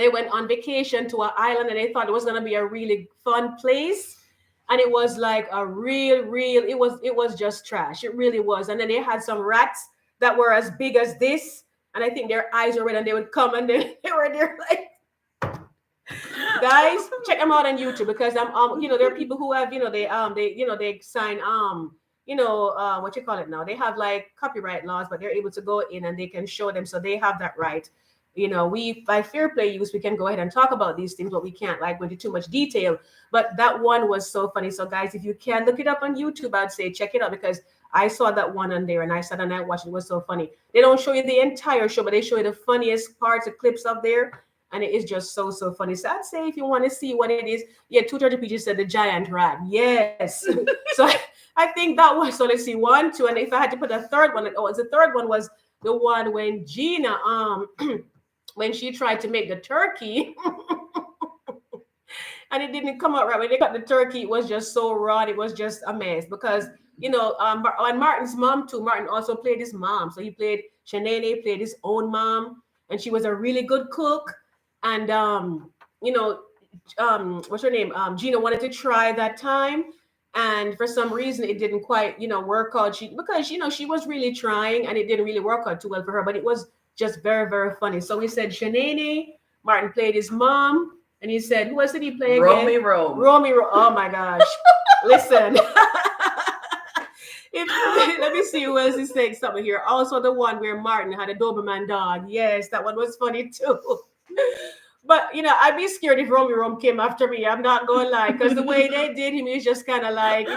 went on vacation to an island and they thought it was gonna be a really fun place. And it was like a real, it was just trash. It really was. And then they had some rats that were as big as this. And I think their eyes were red and they would come and then they were there like guys, check them out on YouTube because there are people who have, they sign what you call it now. They have like copyright laws, but they're able to go in and they can show them, so they have that right. We by fair play use, we can go ahead and talk about these things, but we can't like go into too much detail. But that one was so funny. So guys, if you can look it up on YouTube, I'd say check it out because I saw that one on there and I sat and I watched it. It was so funny. They don't show you the entire show, but they show you the funniest parts, the clips up there. And it is just so funny. So I'd say if you want to see what it is, yeah, 230 Peaches said the giant rat. Yes. So I think that was, so let's see, one, two, and if I had to put a third one, the third one was the one when Gina when she tried to make the turkey and it didn't come out right. When they cut the turkey, it was just so raw. It was just a mess because, and Martin's mom too. Martin also played his mom. So he played Shanae, played his own mom, and she was a really good cook. And, what's her name? Gina wanted to try that time. And for some reason, it didn't quite, work out. Because she was really trying and it didn't really work out too well for her, but it was just very, very funny. So we said Shanae, Martin played his mom, and he said, who else did he play again? Romy. Oh my gosh. Listen. Let me see who else is saying something here. Also the one where Martin had a Doberman dog. Yes, that one was funny too. But I'd be scared if Romy Rome came after me. I'm not gonna lie, because the way they did him is just kind of like,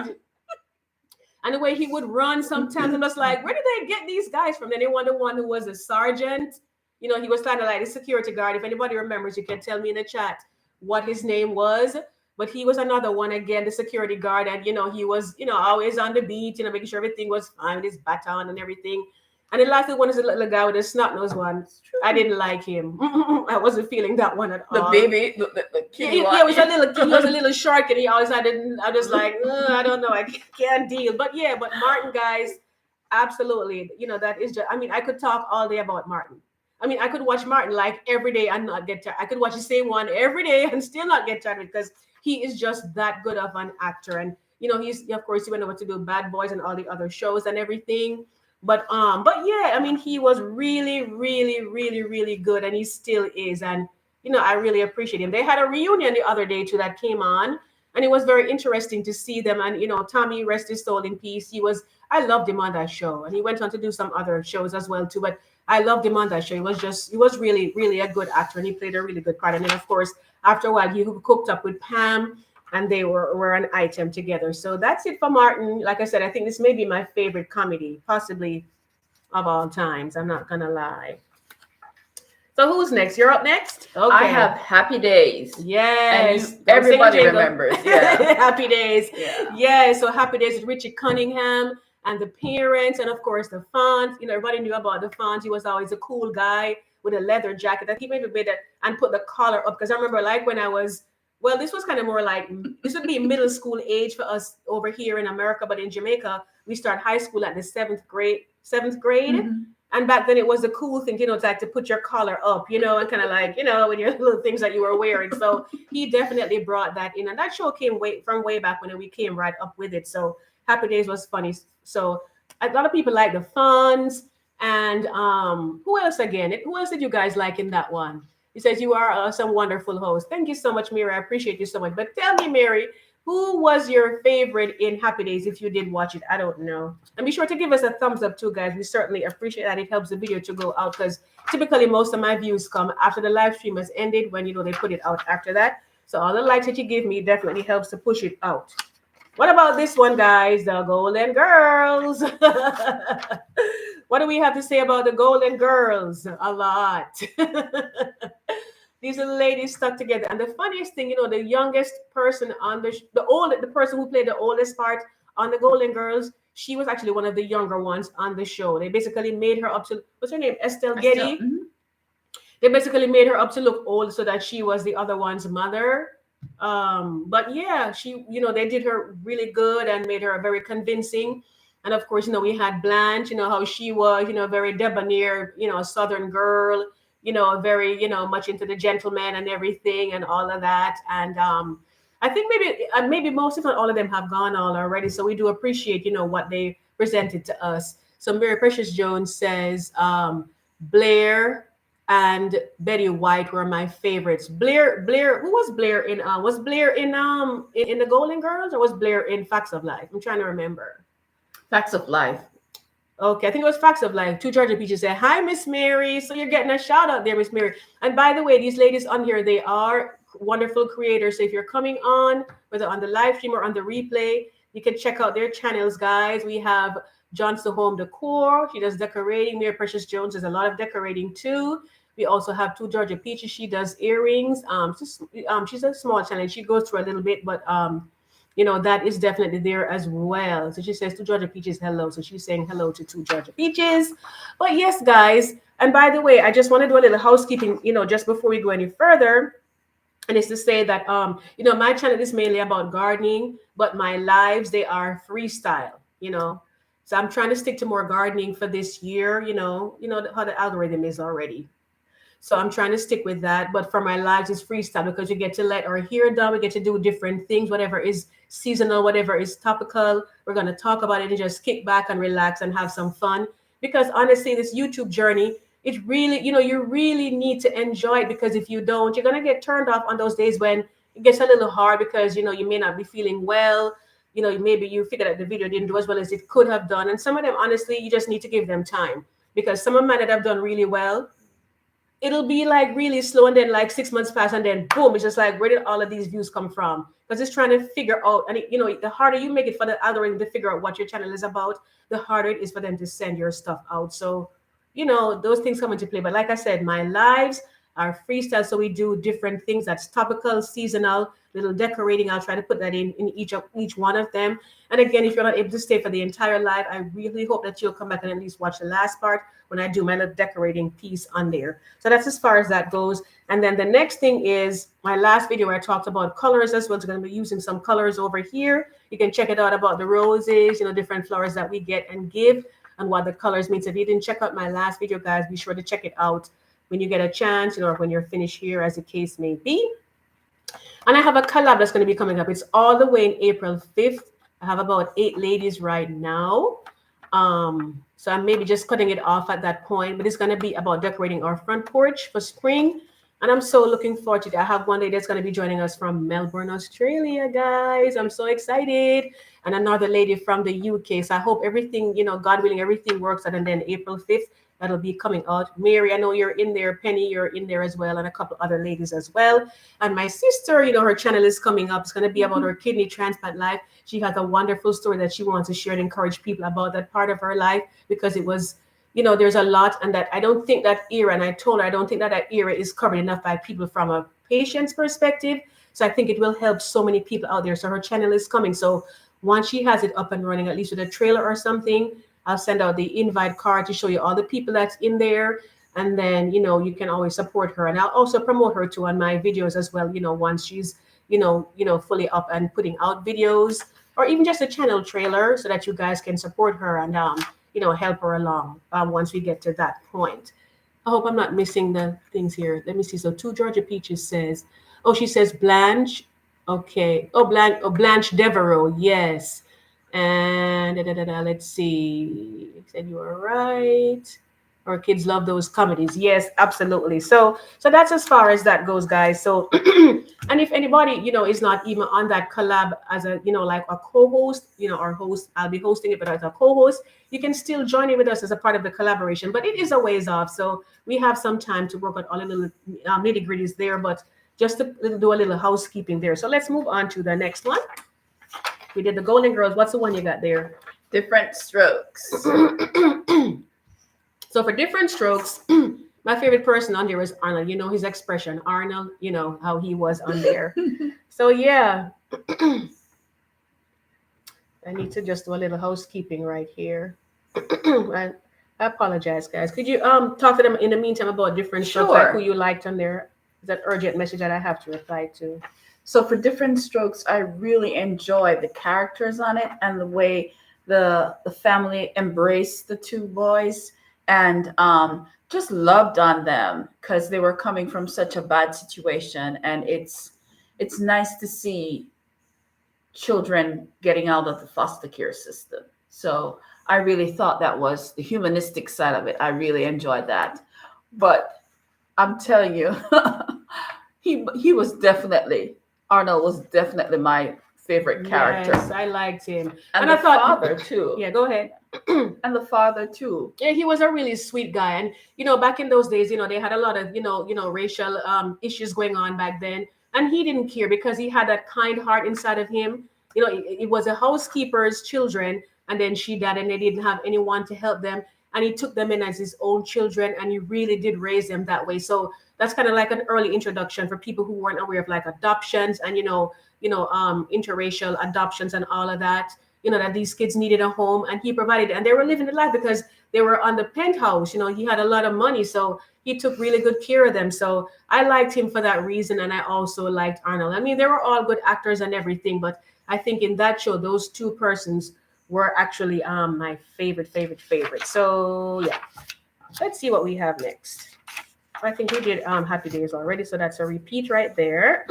and the way he would run sometimes, I'm just like, where did they get these guys from? Then they want the one who was a sergeant. He was kind of like a security guard. If anybody remembers, you can tell me in the chat what his name was. But he was another one again, the security guard, and he was always on the beat, making sure everything was fine with his baton and everything. And the last one is a little guy with a snot nose one. I didn't like him. I wasn't feeling that one at all. The baby, the kid. He was a little short, and he always had it. I was like, I don't know, I can't deal. But Martin, guys, absolutely. That is just. I mean, I could talk all day about Martin. I mean, I could watch Martin like every day and not get tired. I could watch the same one every day and still not get tired because he is just that good of an actor. And he's, of course, he went over to do Bad Boys and all the other shows and everything. But yeah, I mean, he was really, really, really, really good, and he still is. And I really appreciate him. They had a reunion the other day too that came on, and it was very interesting to see them. And Tommy, rest his soul in peace. I loved him on that show, and he went on to do some other shows as well too. But I loved him on that show. He was really, really a good actor, and he played a really good part. And then, of course, after a while, he cooked up with Pam, and they were an item together. So that's it for Martin. Like I said, I think this may be my favorite comedy, possibly of all times. I'm not gonna lie. So who's next? You're up next. Okay. I have Happy Days. Yes, everybody remembers. Yeah, Happy Days. Yeah. So Happy Days with Richie Cunningham and the parents, and of course the Fonz. Everybody knew about the Fonz. He was always a cool guy with a leather jacket that he maybe made it and put the collar up. Because I remember, like when I was, well, this was kind of more like, this would be middle school age for us over here in America, but in Jamaica we start high school at the seventh grade. Mm-hmm. And back then it was a cool thing, to like to put your collar up, and kind of like, with your little things that you were wearing. So he definitely brought that in. And that show came from way back when we came right up with it. So Happy Days was funny. So a lot of people like the Fonz. And who else again? Who else did you guys like in that one? He says, you are some wonderful host. Thank you so much, Mary. I appreciate you so much. But tell me, Mary, who was your favorite in Happy Days if you did watch it? I don't know. And be sure to give us a thumbs up too, guys. We certainly appreciate that. It helps the video to go out because typically most of my views come after the live stream has ended when, they put it out after that. So all the likes that you give me definitely helps to push it out. What about this one, guys? The Golden Girls. What do we have to say about the Golden Girls? A lot. These little ladies stuck together. And the funniest thing, the youngest person on the person who played the oldest part on the Golden Girls, she was actually one of the younger ones on the show. They basically made her up to, what's her name, Estelle I still. Getty. They basically made her up to look old so that she was the other one's mother. But yeah, they did her really good and made her very convincing. And of course, we had Blanche, how she was, very debonair, a southern girl, very, much into the gentleman and everything and all of that. And I think maybe most, if not all of them, have gone all already. So we do appreciate, what they presented to us. So Mary Precious Jones says, Blair and Betty White were my favorites. Blair, who was Blair in? Was Blair in the Golden Girls, or was Blair in Facts of Life? I'm trying to remember. Facts of Life. Okay, I think it was Facts of Life. Two Georgia Peaches said, "Hi, Miss Mary." So you're getting a shout out there, Miss Mary. And by the way, these ladies on here, they are wonderful creators. So if you're coming on, whether on the live stream or on the replay, you can check out their channels, guys. We have John's the Home Decor. She does decorating. Mary Precious Jones does a lot of decorating too. We also have Two Georgia Peaches. She does earrings. She's a small channel. She goes through a little bit, but that is definitely there as well. So she says Two Georgia Peaches, hello. So she's saying hello to Two Georgia Peaches. But yes, guys. And by the way, I just want to do a little housekeeping, just before we go any further. And it's to say that my channel is mainly about gardening, but my lives, they are freestyle. So I'm trying to stick to more gardening for this year, how the algorithm is already. So I'm trying to stick with that. But for my lives, it's freestyle because we get to let our hair down. We get to do different things, whatever is seasonal, whatever is topical. We're going to talk about it and just kick back and relax and have some fun. Because honestly, this YouTube journey, it really, you really need to enjoy it, because if you don't, you're going to get turned off on those days when it gets a little hard because, you may not be feeling well. Maybe you figure that the video didn't do as well as it could have done. And some of them, honestly, you just need to give them time, because some of them that have done really well, it'll be like really slow, and then like 6 months pass, and then boom, it's just like, where did all of these views come from? Because it's trying to figure out, and the harder you make it for the algorithm to figure out what your channel is about, the harder it is for them to send your stuff out. So those things come into play. But like I said, my lives are freestyle, so we do different things that's topical, seasonal, little decorating. I'll try to put that in each one of them. And again, if you're not able to stay for the entire live, I really hope that you'll come back and at least watch the last part when I do my little decorating piece on there. So that's as far as that goes. And then the next thing is my last video where I talked about colors as well. So I'm going to be using some colors over here. You can check it out about the roses, different flowers that we get and give, and what the colors mean. So if you didn't check out my last video, guys, be sure to check it out when you get a chance, or when you're finished here, as the case may be. And I have a collab that's going to be coming up. It's all the way in April 5th. I have about 8 ladies right now. So I'm maybe just cutting it off at that point, but it's going to be about decorating our front porch for spring. And I'm so looking forward to it. I have one lady that's going to be joining us from Melbourne, Australia, guys. I'm so excited. And another lady from the UK. So I hope everything, God willing, everything works out. And then April 5th, that'll be coming out. Mary, I know you're in there. Penny, you're in there as well. And a couple other ladies as well. And my sister, her channel is coming up. It's going to be about her kidney transplant life. She has a wonderful story that she wants to share and encourage people about that part of her life, because it was, there's a lot. And that I don't think that era, and I told her, I don't think that era is covered enough by people from a patient's perspective. So I think it will help so many people out there. So her channel is coming. So once she has it up and running, at least with a trailer or something, I'll send out the invite card to show you all the people that's in there. And then, you can always support her. And I'll also promote her too on my videos as well, once she's, fully up and putting out videos, or even just a channel trailer, so that you guys can support her and, help her along once we get to that point. I hope I'm not missing the things here. Let me see. So Two Georgia Peaches says, she says Blanche. Okay. Blanche Devereaux. Yes. And let's see. Said you were right. Our kids love those comedies. Yes, absolutely. So that's as far as that goes, guys. So, and if anybody, is not even on that collab as a, like a co-host, or host, I'll be hosting it, but as a co-host, you can still join in with us as a part of the collaboration. But it is a ways off. So we have some time to work on all the little nitty gritties there, but just to do a little housekeeping there. So let's move on to the next one. We did the Golden Girls. What's the one you got there? Different Strokes. So for Different Strokes, My favorite person on there was Arnold. You know his expression, Arnold. You know how he was on there. So yeah, I need to just do a little housekeeping right here. I apologize, guys. Could you talk to them in the meantime about different stuff, like who Sure. you liked on there? That urgent message that I have to reply to. So for different strokes, I really enjoy the characters on it and the way the family embraced the two boys and just loved on them because they were coming from such a bad situation, and it's nice to see children getting out of the foster care system. So I really thought that was the humanistic side of it. I really enjoyed that. But I'm telling you, he was definitely Arnold was definitely my favorite Yes, character. I liked him, And and I the thought, father too. yeah, go ahead. And the father too. Yeah, he was a really sweet guy, and back in those days, they had a lot of racial issues going on back then, and he didn't care because he had that kind heart inside of him. It was a housekeeper's children, and then she died, and they didn't have anyone to help them, and he took them in as his own children, and he really did raise them that way. So that's kind of like an early introduction for people who weren't aware of like adoptions and interracial adoptions and all of that. That these kids needed a home, and he provided, and they were living the life because they were on the penthouse. He had a lot of money, so he took really good care of them. So I liked him for that reason, and I also liked Arnold. I mean, they were all good actors and everything, but I think in that show, those two persons were actually my favorite. So yeah, let's see what we have next. I think we did Happy Days already, so that's a repeat right there.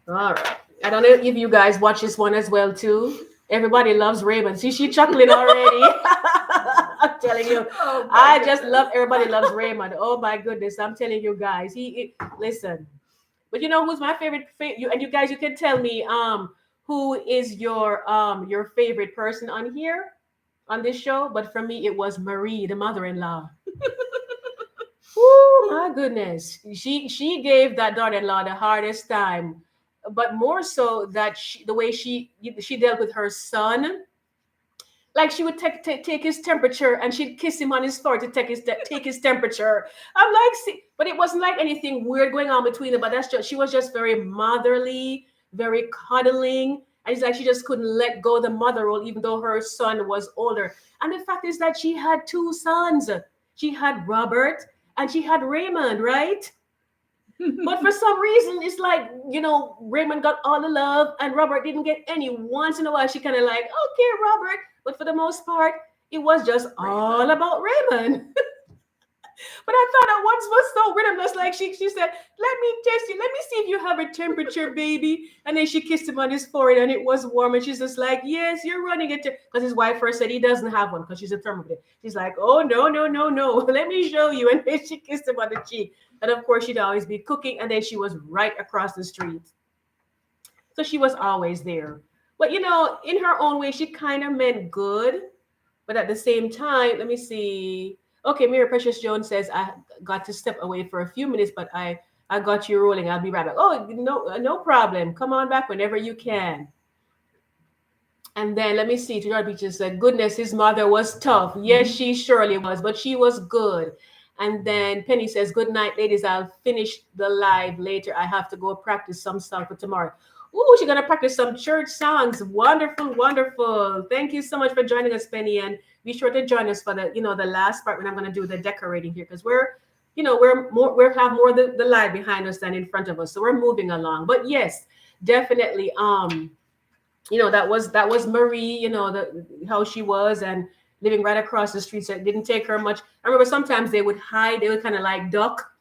All right. I don't know if you guys watch this one as well too. Everybody loves Raymond. See, she chuckling already. I'm telling you, Oh my I just love goodness. Everybody Loves Raymond. Oh my goodness, I'm telling you guys. Listen. But you know who's my favorite? You guys, you can tell me who is your favorite person on here on this show. But for me, it was Marie, the mother-in-law. Oh my goodness. She gave that daughter-in-law the hardest time, but more so that the way she dealt with her son. Like she would take his temperature and she'd kiss him on his forehead to take his temperature. I'm like, see, but it wasn't like anything weird going on between them. But that's just she was just very motherly, very cuddling, and it's like she just couldn't let go of the mother role, even though her son was older. And the fact is that she had two sons. She had Robert and she had Raymond, right? But for some reason, it's like, Raymond got all the love and Robert didn't get any. Once in a while, she kind of like, okay, Robert. But for the most part, it was just all Raymond. about Raymond. But I thought that once was so rhythmless. Like she said, let me test you. Let me see if you have a temperature, baby. And then she kissed him on his forehead and it was warm. And she's just like, yes, you're running it. Because his wife first said he doesn't have one because she's a thermometer. She's like, oh, no, no, no, no. Let me show you. And then she kissed him on the cheek. And of course, she'd always be cooking. And then she was right across the street. So she was always there. But, in her own way, she kind of meant good. But at the same time, let me see. Okay, Mary Precious Jones says I got to step away for a few minutes, but I got you rolling. I'll be right back. Oh, no problem. Come on back whenever you can. And then let me see. Gerard Beaches said, "Goodness, his mother was tough. Yes, Mhm. she surely was, but she was good." And then Penny says, "Good night, ladies. I'll finish the live later. I have to go practice some stuff for tomorrow." Ooh, she's gonna practice some church songs. Wonderful, wonderful. Thank you so much for joining us, Penny, and be sure to join us for the last part when I'm gonna do the decorating here because we have more the live behind us than in front of us, so we're moving along. But yes, definitely. That was Marie. The how she was and living right across the street. So it didn't take her much. I remember sometimes they would hide. They would kind of like duck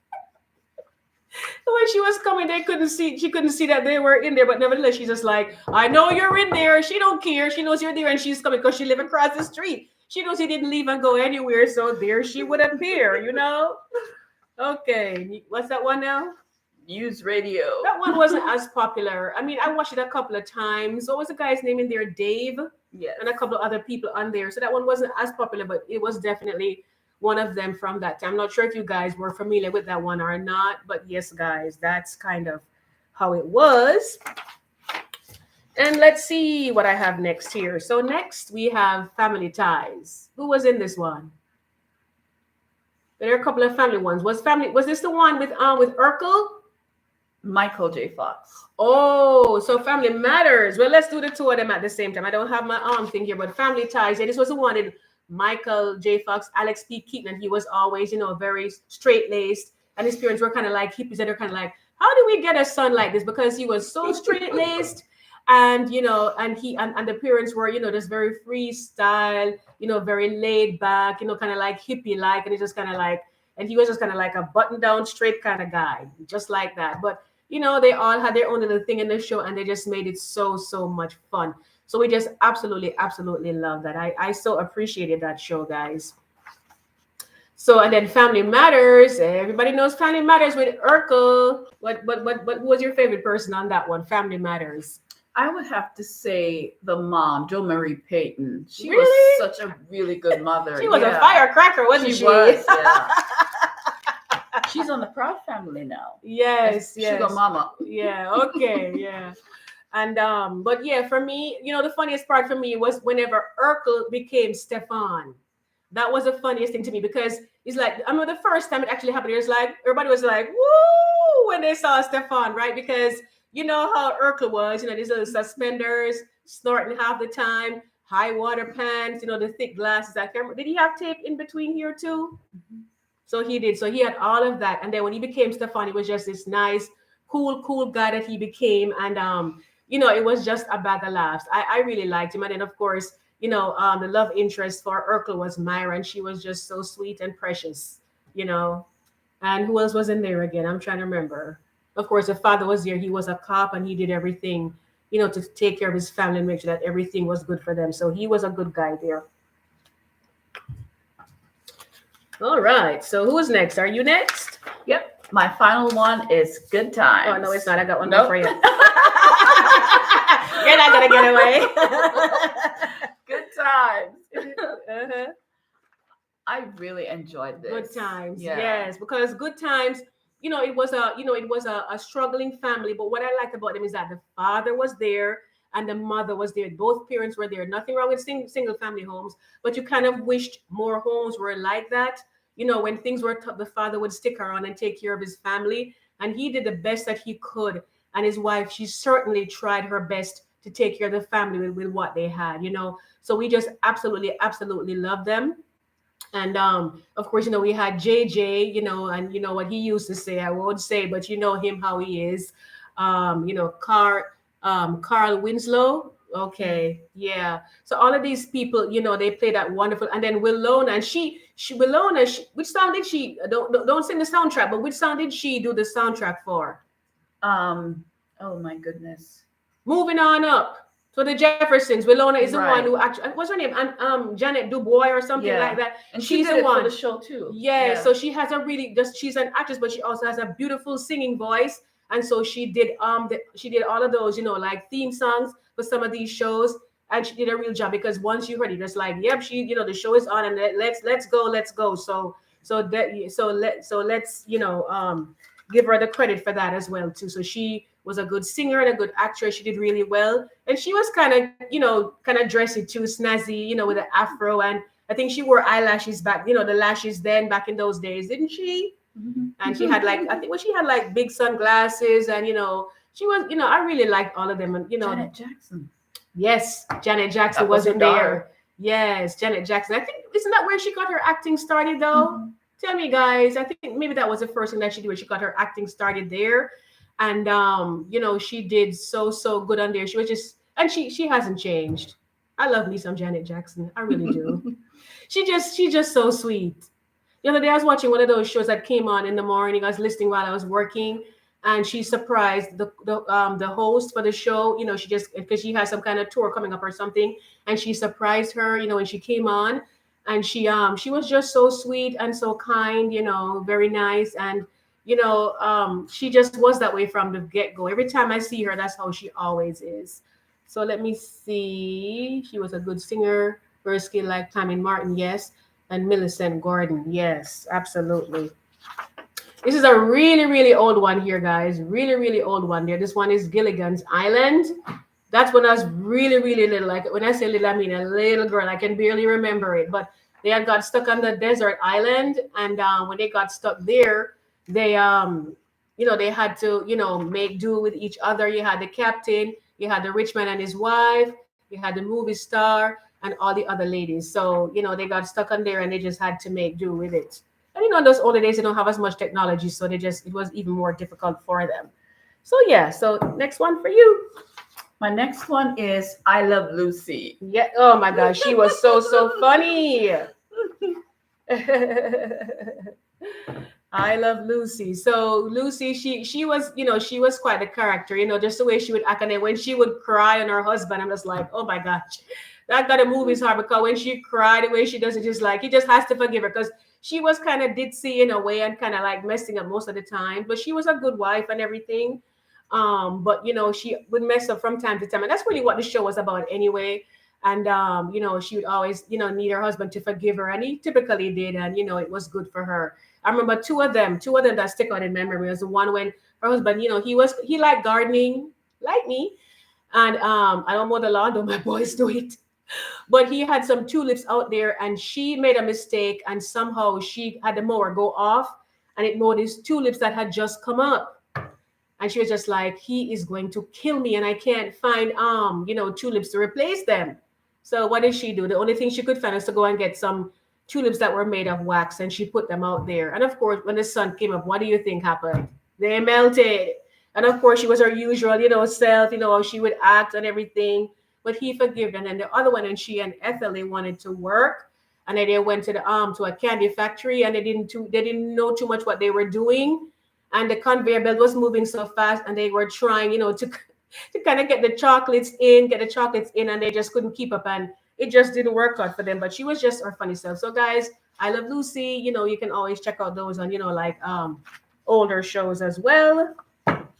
when she was coming, they couldn't see. She couldn't see that they were in there, but nevertheless, she's just like, "I know you're in there." She don't care. She knows you're there, and she's coming because she live across the street. She knows he didn't leave and go anywhere, so there she would appear. Okay, what's that one now? News radio. That one wasn't as popular. I mean, I watched it a couple of times. What was the guy's name in there? Dave, Yes. and a couple of other people on there. So that one wasn't as popular, but it was definitely one of them from that time. I'm not sure if you guys were familiar with that one or not, but yes, guys, that's kind of how it was. And let's see what I have next here. So next we have Family Ties. Who was in this one? There are a couple of family ones. Was this the one with Urkel? Michael J. Fox. Oh, so Family Matters. Well, let's do the two of them at the same time. I don't have my arm thing here, but Family Ties. Yeah, this was the one in Michael J. Fox, Alex P. Keaton, and he was always, very straight laced, and his parents were kind of like hippies, and they're kind of like, how do we get a son like this? Because he was so straight laced, and and the parents were, just very freestyle, very laid back, kind of like hippie like, and he was just kind of like a button down straight kind of guy, just like that. But they all had their own little thing in the show, and they just made it so, so much fun. So we just absolutely, absolutely love that. I so appreciated that show, guys. So, and then Family Matters. Everybody knows Family Matters with Urkel. What who was your favorite person on that one? Family Matters. I would have to say the mom, Jo Marie Payton. She was Really? such a really good mother. She was Yeah. a firecracker, wasn't she? She was, yeah. She's on the Proud Family now. Yes, yes. Sugar Mama. Yeah, okay, yeah. And but yeah, for me, the funniest part for me was whenever Urkel became Stefan. That was the funniest thing to me because it's like, I remember the first time it actually happened, it was like everybody was like, woo, when they saw Stefan, right? Because you know how Urkel was, these little suspenders, snorting half the time, high water pants, the thick glasses. I can't remember. Did he have tape in between here too? Mhm. So he did. So he had all of that. And then when he became Stefan, he was just this nice, cool guy that he became. And it was just a bag of laughs. I really liked him. And then of course, the love interest for Urkel was Myra, and she was just so sweet and precious, you know. And who else was in there again? I'm trying to remember. Of course, the father was there. He was a cop and he did everything, to take care of his family and make sure that everything was good for them. So he was a good guy there. All right. So who's next? Are you next? Yep. My final one is Good Times. Oh, no, it's not. I got one Nope. more for you. You're not going to get away. Good Times. Uh-huh. I really enjoyed this. Good times. Yeah. Yes, because good times, it was a struggling family. But what I liked about them is that the father was there and the mother was there. Both parents were there. Nothing wrong with single family homes, but you kind of wished more homes were like that. When things were tough, the father would stick around and take care of his family, and he did the best that he could. And his wife, she certainly tried her best to take care of the family with what they had. So we just absolutely, absolutely love them. And of course, we had JJ, and what he used to say, I won't say, but you know him how he is. Carl Winslow. Okay, yeah. So all of these people, they play that wonderful. And then Willona, and which song did she? Don't sing the soundtrack, but which song did she do the soundtrack for? Oh my goodness. Moving on up. So the Jeffersons, Willona is the Right. one who actually, what's her name? Janet Dubois or something Yeah. like that. And She's she did the it one. for the show too. Yeah, so she has she's an actress, but she also has a beautiful singing voice. And so she did all of those, like theme songs for some of these shows. And she did a real job because once you heard it, it's like, yep, the show is on and let's go. Let's give her the credit for that as well too. So she was a good singer and a good actress. She did really well. And she was kind of dressy too, snazzy, with the afro. And I think she wore eyelashes back, the lashes then back in those days, didn't she? Mm-hmm. And she had she had like big sunglasses and, she was, I really liked all of them. And, Janet Jackson. yes, Janet Jackson That was was in her there. daughter. Yes, Janet Jackson. I think, isn't that where she got her acting started though? Mm-hmm. Tell me, guys. I think maybe that was the first thing that she did when she got her acting started there. And she did so good on there. She was just, and she hasn't changed. I love me some Janet Jackson. I really do. She's just so sweet. The other day I was watching one of those shows that came on in the morning. I was listening while I was working, and she surprised the host for the show. She just, because she has some kind of tour coming up or something, and she surprised her. When she came on, and she was just so sweet and so kind. Very nice, and she just was that way from the get go. Every time I see her, that's how she always is. So let me see. She was a good singer, very skilled like Tammy Martin, yes, and Millicent Gordon, yes, absolutely. This is a really, really old one here, guys. Really, really old one there. This one is Gilligan's Island. That's when I was really, really little. Like when I say little, I mean a little girl. I can barely remember it. But they had got stuck on the desert island, and when they got stuck there, they they had to make do with each other. You had the captain, you had the rich man and his wife, you had the movie star, and all the other ladies. So they got stuck on there, and they just had to make do with it. And in those older days, they don't have as much technology, so it was even more difficult for them. So yeah. So next one for you. My next one is I Love Lucy. Yeah. Oh my gosh, she was so funny. I love Lucy. So Lucy, she was, she was quite a character, just the way she would act. And then when she would cry on her husband, I'm just like, oh my gosh, that got a movie's heart because when she cried, the way she does it, just like he just has to forgive her because she was kind of ditzy in a way and kind of like messing up most of the time. But she was a good wife and everything. But she would mess up from time to time, and that's really what the show was about anyway. And she would always, need her husband to forgive her, and he typically did, and it was good for her. I remember two of them that stick out in memory was the one when her husband, he liked gardening, like me, and I don't mow the lawn, though my boys do it. But he had some tulips out there, and she made a mistake, and somehow she had the mower go off, and it mowed these tulips that had just come up. And she was just like, he is going to kill me, and I can't find tulips to replace them. So what did she do? The only thing she could find was to go and get some tulips that were made of wax, and she put them out there. And of course, when the sun came up, what do you think happened? They melted. And of course, she was her usual, self, how she would act and everything. But he forgave her. And then the other one, and she and Ethel, they wanted to work, and then they went to a candy factory, and they didn't know too much what they were doing, and the conveyor belt was moving so fast, and they were trying, to kind of get the chocolates in, and they just couldn't keep up, and it just didn't work out for them. But she was just her funny self. So guys, I Love Lucy. You can always check out those on like older shows as well.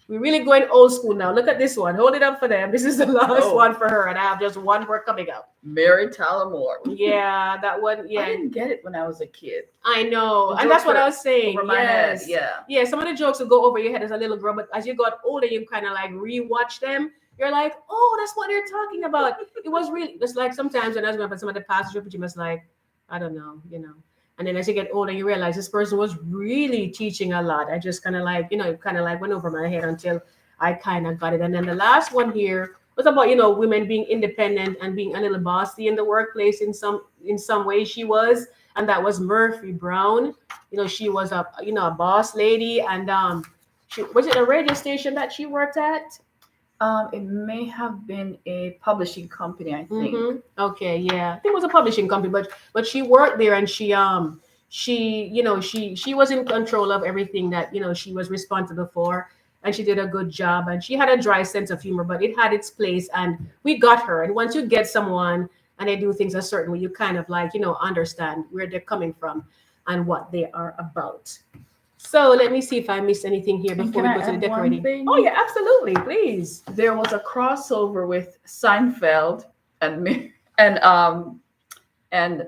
We're really going old school now. Look at this one. Hold it up for them. This is the last one for her, and I have just one more coming up. Mary Tyler Moore. Yeah, that one. Yeah, I didn't get it when I was a kid. I know, and that's what I was saying. Over my head. Yeah. Yeah. Some of the jokes will go over your head as a little girl, but as you got older, you kind of like rewatch them. You're like, oh, that's what they're talking about. It was really just like sometimes when I was going for some of the passages, but you must like, I don't know. And then as you get older, you realize this person was really teaching a lot. I just kind of like, it kind of like went over my head until I kind of got it. And then the last one here was about, women being independent and being a little bossy in the workplace in some way she was. And that was Murphy Brown. She was a boss lady. And she was it a radio station that she worked at? It may have been a publishing company, I think. Mm-hmm. Okay, yeah, I think it was a publishing company, but she worked there, and she was in control of everything that she was responsible for, and she did a good job, and she had a dry sense of humor, but it had its place, and we got her. And once you get someone and they do things a certain way, you kind of like understand where they're coming from and what they are about. So let me see if I missed anything here before we go to the decorating. Oh yeah, absolutely, please. There was a crossover with Seinfeld and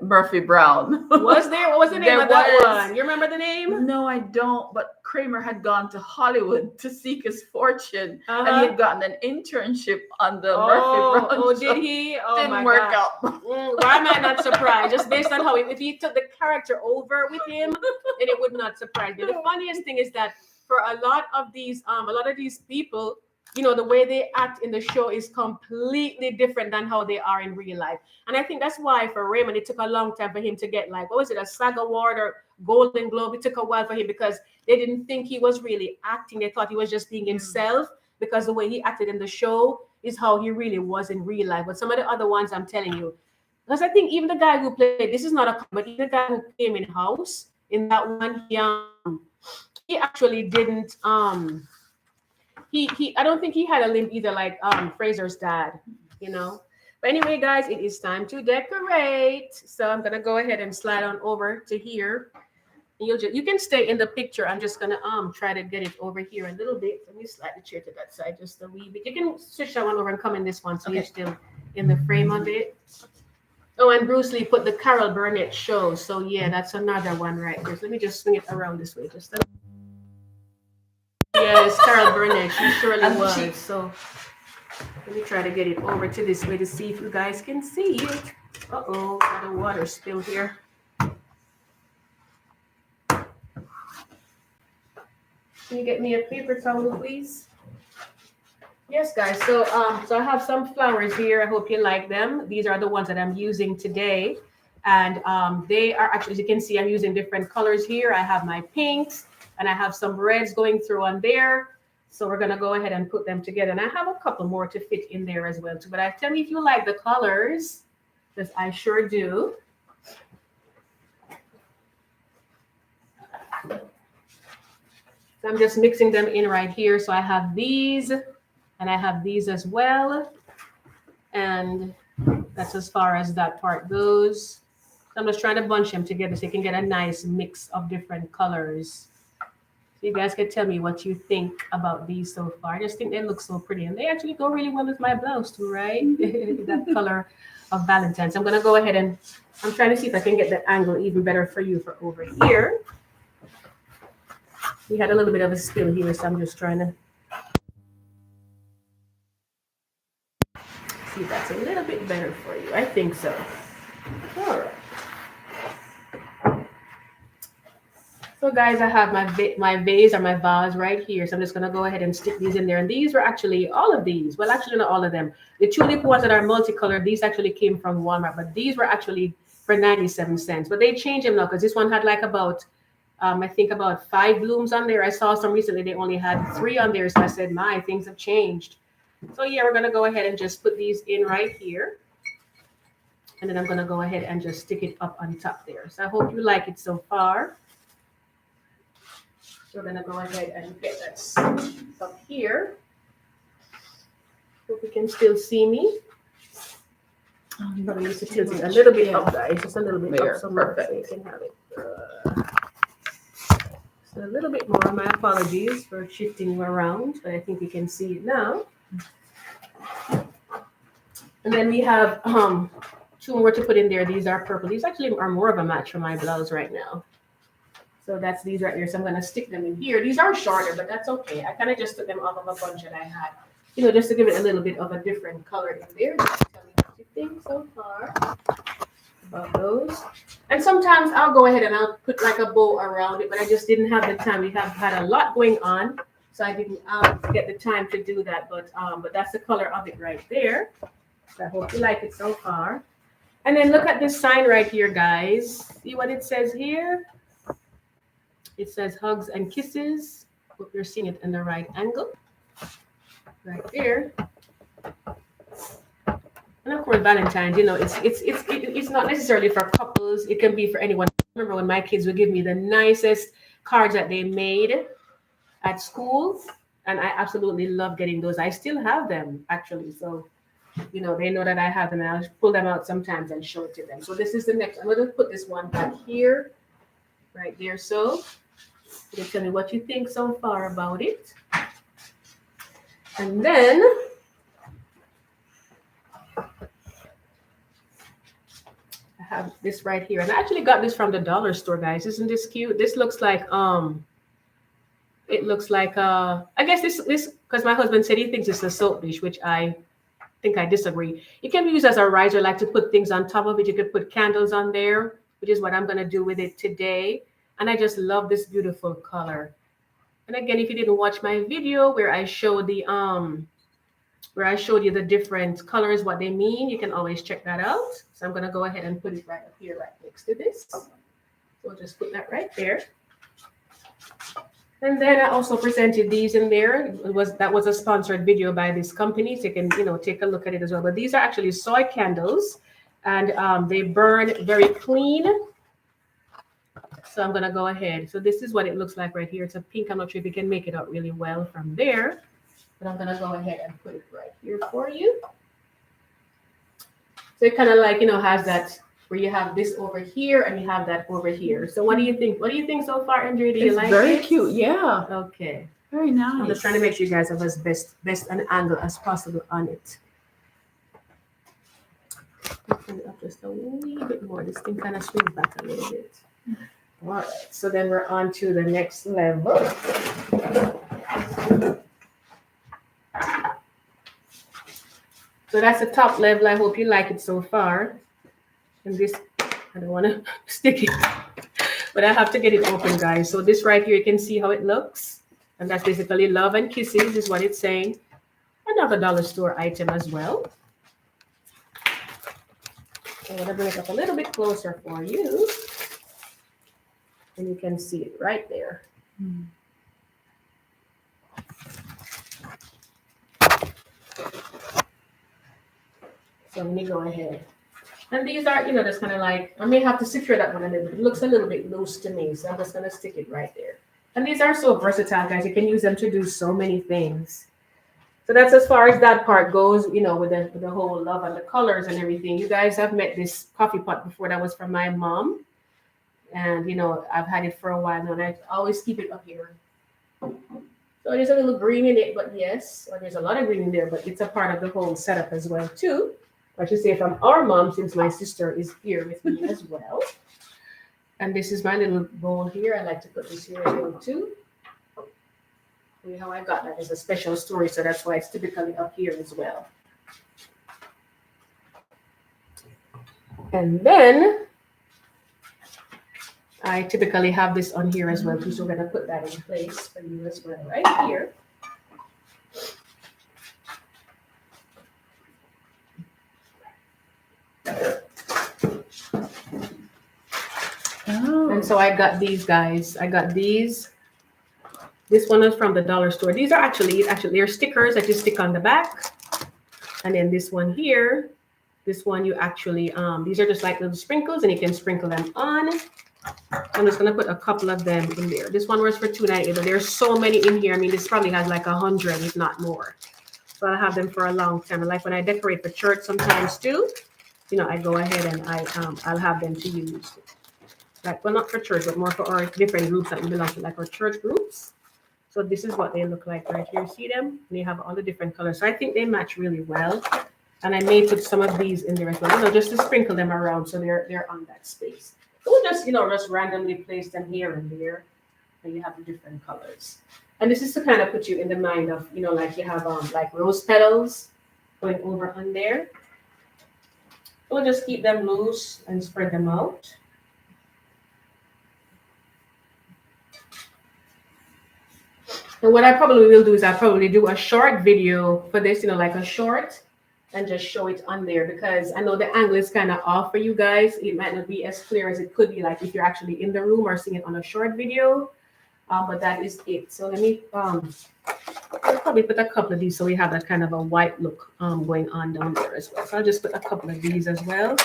Murphy Brown. Was there? What was the name of that one? You remember the name? No, I don't. But Kramer had gone to Hollywood to seek his fortune, and he had gotten an internship on the Murphy Brown. Oh, did he? Oh, didn't work out. Why am I not surprised? Just based on how if he took the character over with him, then it would not surprise me. The funniest thing is that for a lot of these people, the way they act in the show is completely different than how they are in real life. And I think that's why for Raymond, it took a long time for him to get like, what was it, a SAG Award or Golden Globe? It took a while for him because they didn't think he was really acting. They thought he was just being himself because the way he acted in the show is how he really was in real life. But some of the other ones, I'm telling you, because I think even the guy who played, this is not a comedy, but even the guy who came in house in that one, he actually didn't, I don't think he had a limp either, like Fraser's dad, But anyway, guys, it is time to decorate. So I'm gonna go ahead and slide on over to here. And you can stay in the picture. I'm just gonna try to get it over here a little bit. Let me slide the chair to that side just a wee bit. You can switch that one over and come in this one, so you're still in the frame of it. Oh, and Bruce Lee put the Carol Burnett show. So yeah, that's another one right there. So let me just swing it around this way, just a Yes, Carol Burnett. She surely was. So Let me try to get it over to this way to see if you guys can see it. Uh-oh, got a water spill here. Can you get me a paper towel, please? Yes, guys. So I have some flowers here. I hope you like them. These are the ones that I'm using today, and they are actually, as you can see, I'm using different colors here. I have my pinks, and I have some reds going through on there. So we're gonna go ahead and put them together, and I have a couple more to fit in there as well too. But tell me if you like the colors, because I sure do. So I'm just mixing them in right here. So I have these. And I have these as well. And that's as far as that part goes. So I'm just trying to bunch them together so you can get a nice mix of different colors. So you guys can tell me what you think about these so far. I just think they look so pretty. And they actually go really well with my blouse too, right? That color of Valentines. I'm going to go ahead and I'm trying to see if I can get that angle even better for you for over here. We had a little bit of a spill here, so I'm just trying to see if that's a little bit better for you. I think so. All right. So guys, I have my vase or my vase right here. So I'm just going to go ahead and stick these in there. And these were actually, all of these, well, actually not all of them. The tulip ones that are multicolored, these actually came from Walmart, but these were actually for 97 cents. But they changed them now because this one had like about, I think about 5 blooms on there. I saw some recently, they only had 3 on there. So I said, my, things have changed. So yeah, we're going to go ahead and just put these in right here. And then I'm going to go ahead and just stick it up on top there. So I hope you like it so far. So we're going to go ahead and get that up here. Hope you can still see me. Probably need to tilt it a little bit up, guys. Just a little bit up so you can have it. So a little bit more. My apologies for shifting you around, but I think you can see it now. And then we have 2 more to put in there. These are purple. These actually are more of a match for my blouse right now. So that's these right here. So I'm going to stick them in here. These are shorter, but that's okay. I kind of just took them off of a bunch that I had, just to give it a little bit of a different color in there. Just tell me what you think so far about those. And sometimes I'll go ahead and I'll put like a bow around it, but I just didn't have the time. We have had a lot going on, so I didn't get the time to do that. But that's the color of it right there. So I hope you like it so far. And then look at this sign right here, guys. See what it says here? It says hugs and kisses. Hope you're seeing it in the right angle. Right there. And of course, Valentine's, it's not necessarily for couples. It can be for anyone. I remember when my kids would give me the nicest cards that they made at school. And I absolutely love getting those. I still have them, actually. So they know that I have them, and I'll pull them out sometimes and show it to them. So this is the next. I'm going to put this one back here, right there. So you can tell me what you think so far about it. And then I have this right here, and I actually got this from the dollar store, guys. Isn't this cute? This looks like it looks like I guess this because my husband said he thinks it's a soap dish, which I think I disagree. It can be used as a riser, like to put things on top of it. You could put candles on there, which is what I'm going to do with it today. And I just love this beautiful color. And again, if you didn't watch my video where I showed you the different colors, what they mean, you can always check that out. So I'm going to go ahead and put it right up here, right next to this. So we'll just put that right there. And then I also presented these in there. That was a sponsored video by this company, so you can take a look at it as well. But these are actually soy candles, and they burn very clean. So I'm gonna go ahead. So this is what it looks like right here. It's a pink. I'm not sure if you can make it out really well from there, but I'm gonna go ahead and put it right here for you. So it kind of like has that where you have this over here and you have that over here. So what do you think? What do you think so far, Andrea? Do you like it? It's very cute. Yeah. Okay. Very nice. I'm just trying to make sure you guys have as best an angle as possible on it. Turn it up just a wee bit more. This thing kind of swings back a little bit. All right. So then we're on to the next level. So that's the top level. I hope you like it so far. And this, I don't want to stick it, but I have to get it open, guys. So this right here, you can see how it looks. And that's basically love and kisses is what it's saying. Another dollar store item as well. I'm going to bring it up a little bit closer for you. And you can see it right there. So let me go ahead. And these are, just kind of like, I may have to secure that one a little bit. It looks a little bit loose to me, so I'm just going to stick it right there. And these are so versatile, guys. You can use them to do so many things. So that's as far as that part goes, with the whole love and the colors and everything. You guys have met this coffee pot before. That was from my mom. And, I've had it for a while now, and I always keep it up here. So there's a little green in it, but yes, or there's a lot of green in there, but it's a part of the whole setup as well, too. I should say from our mom, since my sister is here with me as well. And this is my little bowl here. I like to put this here as well, too. See how I got that is a special story, so that's why it's typically up here as well. And then I typically have this on here as well, too, so we're going to put that in place for you as well, right here. Oh. And so I got these, guys. I got these. This one is from the dollar store. These are actually they're stickers that you stick on the back. And then this one here, this one you actually, these are just like little sprinkles, and you can sprinkle them on. I'm just gonna put a couple of them in there. This one was for $2.98, but there's so many in here. I mean, this probably has like 100, if not more. So I'll have them for a long time. And like when I decorate for church sometimes too, I go ahead and I'll have them to use. Like, well, not for church, but more for our different groups that we belong to, like our church groups. So this is what they look like right here. See them? And you have all the different colors. So I think they match really well. And I may put some of these in there as well, just to sprinkle them around so they're on that space. So we'll just randomly place them here and there. And you have the different colors. And this is to kind of put you in the mind of, like you have like rose petals going over on there. We'll just keep them loose and spread them out. And what I probably will do is I'll probably do a short video for this, like a short, and just show it on there, because I know the angle is kind of off for you guys. It might not be as clear as it could be, like if you're actually in the room or seeing it on a short video. But that is it. So let me I'll probably put a couple of these so we have that kind of a white look going on down there as well. So I'll just put a couple of these as well.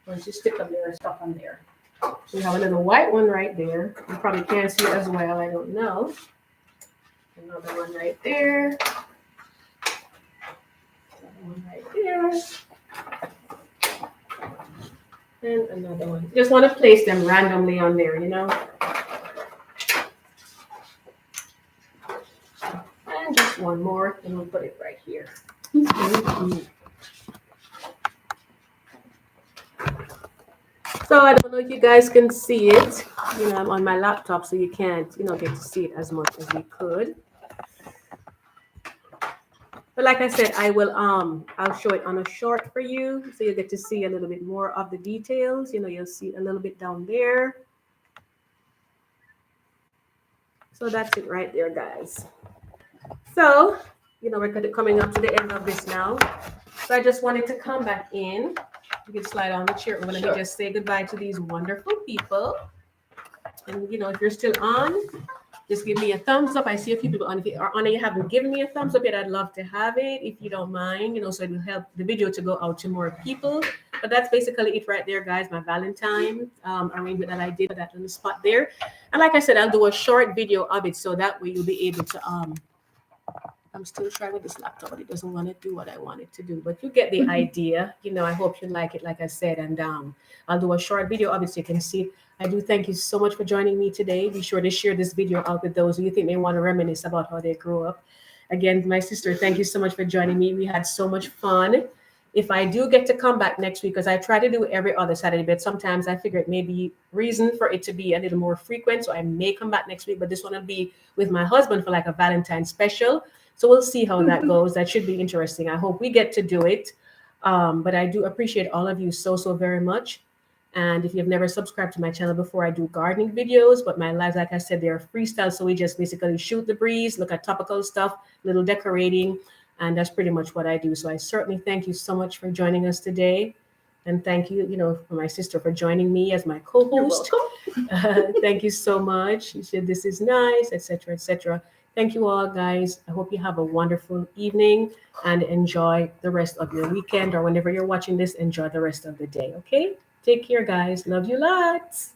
Or just stick them there and stuff on there. So we have a little white one right there. You probably can't see it as well. I don't know. Another one right there. Another one right there. And another one. Just want to place them randomly on there, And just one more, and we'll put it right here. Mm-hmm. So I don't know if you guys can see it. I'm on my laptop, so you can't, get to see it as much as we could. But like I said, I'll show it on a short for you, so you get to see a little bit more of the details. You'll see it a little bit down there. So that's it right there, guys. So, we're coming up to the end of this now. So I just wanted to come back in. You can slide on the chair. We're going to just say goodbye to these wonderful people. And, if you're still on, just give me a thumbs up. I see a few people on. If you are on and you haven't given me a thumbs up yet, I'd love to have it, if you don't mind, so it will help the video to go out to more people. But that's basically it right there, guys. My Valentine arrangement that I did, that little spot there. And like I said, I'll do a short video of it, so that way you'll be able to I'm still trying with this laptop, but it doesn't want to do what I want it to do. But you get the idea. I hope you like it, like I said. And I'll do a short video of it so you can see. I do thank you so much for joining me today. Be sure to share this video out with those who you think may want to reminisce about how they grew up. Again, my sister, thank you so much for joining me. We had so much fun. If I do get to come back next week, because I try to do every other Saturday, but sometimes I figure it may be reason for it to be a little more frequent. So I may come back next week, but this one will be with my husband for like a Valentine special. So we'll see how that goes. That should be interesting. I hope we get to do it. But I do appreciate all of you so very much. And if you've never subscribed to my channel before, I do gardening videos, but my lives, like I said, they're freestyle. So we just basically shoot the breeze, look at topical stuff, little decorating, and that's pretty much what I do. So I certainly thank you so much for joining us today. And thank you, for my sister for joining me as my You're co-host. welcome. Thank you so much. She said this is nice, etc., etc. Thank you all, guys. I hope you have a wonderful evening and enjoy the rest of your weekend, or whenever you're watching this, enjoy the rest of the day. Okay? Take care, guys. Love you lots.